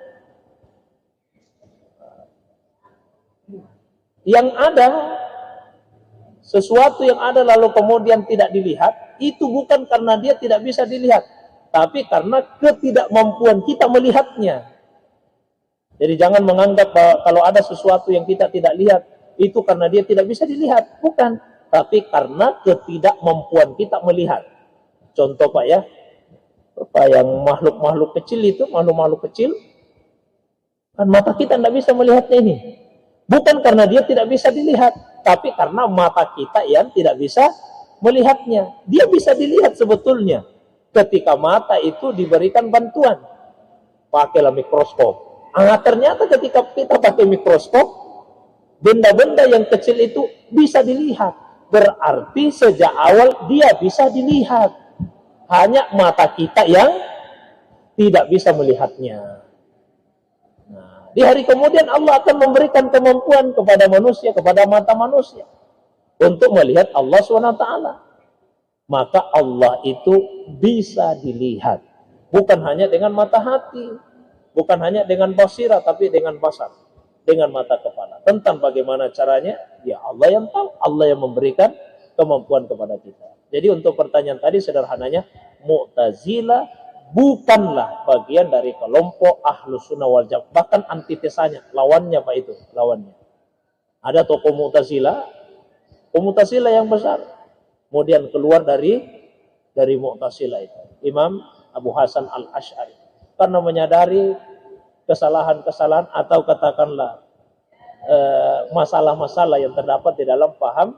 Yang ada, sesuatu yang ada lalu kemudian tidak dilihat, itu bukan karena dia tidak bisa dilihat, tapi karena ketidakmampuan kita melihatnya. Jadi jangan menganggap bahwa kalau ada sesuatu yang kita tidak lihat, itu karena dia tidak bisa dilihat. Bukan. Tapi karena ketidakmampuan kita melihat. Contoh Pak ya, Pak, yang makhluk-makhluk kecil itu, makhluk-makhluk kecil, kan mata kita tidak bisa melihatnya ini. Bukan karena dia tidak bisa dilihat, tapi karena mata kita yang tidak bisa melihatnya. Dia bisa dilihat sebetulnya ketika mata itu diberikan bantuan. Pakailah mikroskop. Ternyata ketika kita pakai mikroskop, benda-benda yang kecil itu bisa dilihat. Berarti sejak awal dia bisa dilihat. Hanya mata kita yang tidak bisa melihatnya. Nah, di hari kemudian Allah akan memberikan kemampuan kepada manusia, kepada mata manusia, untuk melihat Allah SWT. Maka Allah itu bisa dilihat. Bukan hanya dengan mata hati, bukan hanya dengan basirah, tapi dengan basar, dengan mata kepala. Tentang bagaimana caranya, ya Allah yang tahu, Allah yang memberikan kemampuan kepada kita. Jadi untuk pertanyaan tadi sederhananya, Mu'tazilah bukanlah bagian dari kelompok Ahlussunnah wal Jamaah, bahkan antitesanya, lawannya Pak itu, lawannya. Ada tokoh Mu'tazilah yang besar, kemudian keluar dari Mu'tazilah itu, Imam Abu Hasan Al-Asy'ari, karena menyadari kesalahan-kesalahan atau katakanlah masalah-masalah yang terdapat di dalam paham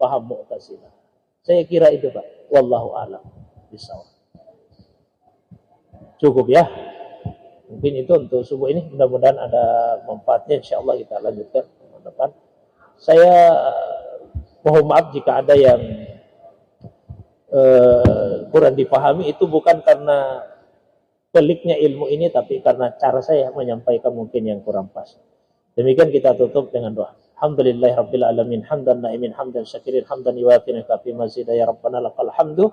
Mu'tazilah. Saya kira itu Pak. Wallahu a'lam bishawab. Cukup ya. Mungkin itu untuk subuh ini. Mudah-mudahan ada manfaatnya. InsyaAllah kita lanjutkan ke depan. Saya mohon maaf jika ada yang kurang dipahami. Itu bukan karena peliknya ilmu ini, tapi karena cara saya menyampaikan mungkin yang kurang pas. Demikian kita tutup dengan doa. Alhamdulillahirabbil alamin, hamdan na'imin, hamdan syakirin, hamdan yuwafi kafi mazida, ya rabbana lakal hamdu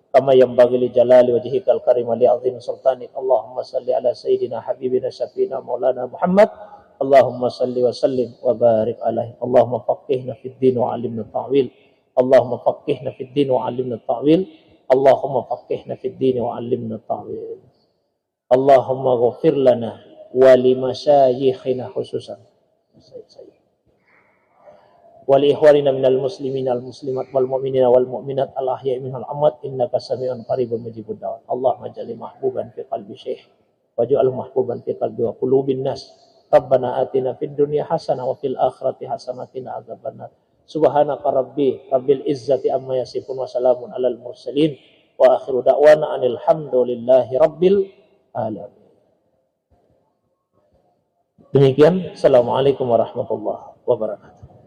kama yanbaghi li jalali wajhikal karim li 'azimi sultanik. Allahumma salli ala sayyidina habibina syafiina maulana Muhammad. Allahumma salli wa sallim wa barik alaihi. Allahumma faqihna fid din wa 'allimna ta'wil. Allahumma faqihna fid din wa 'allimna ta'wil. Allahumma faqihna fid din wa 'allimna ta'wil. Allahumma ghafir lana wa li masyayikhina khususan wa li ikhwanina minal muslimin al muslimat wal mu'minina wal mu'minat al ahya'i minhal amwat innaka sami'un qaribun mujibud da'wat. Allahumma ja'al mahbuban fi qalbi syekh waj'al mahbuban fi qalbi wa qulubin nas. Rabbana atina fid dunya hasanah wa fil akhirati hasanah wa qina adzabannar. Subhanaka rabbil izzati amma yasifun wa salamun alal mursalin wa akhiru da'wana anil hamdulillahi rabbil alamin. Demikian, assalamualaikum warahmatullahi wabarakatuh.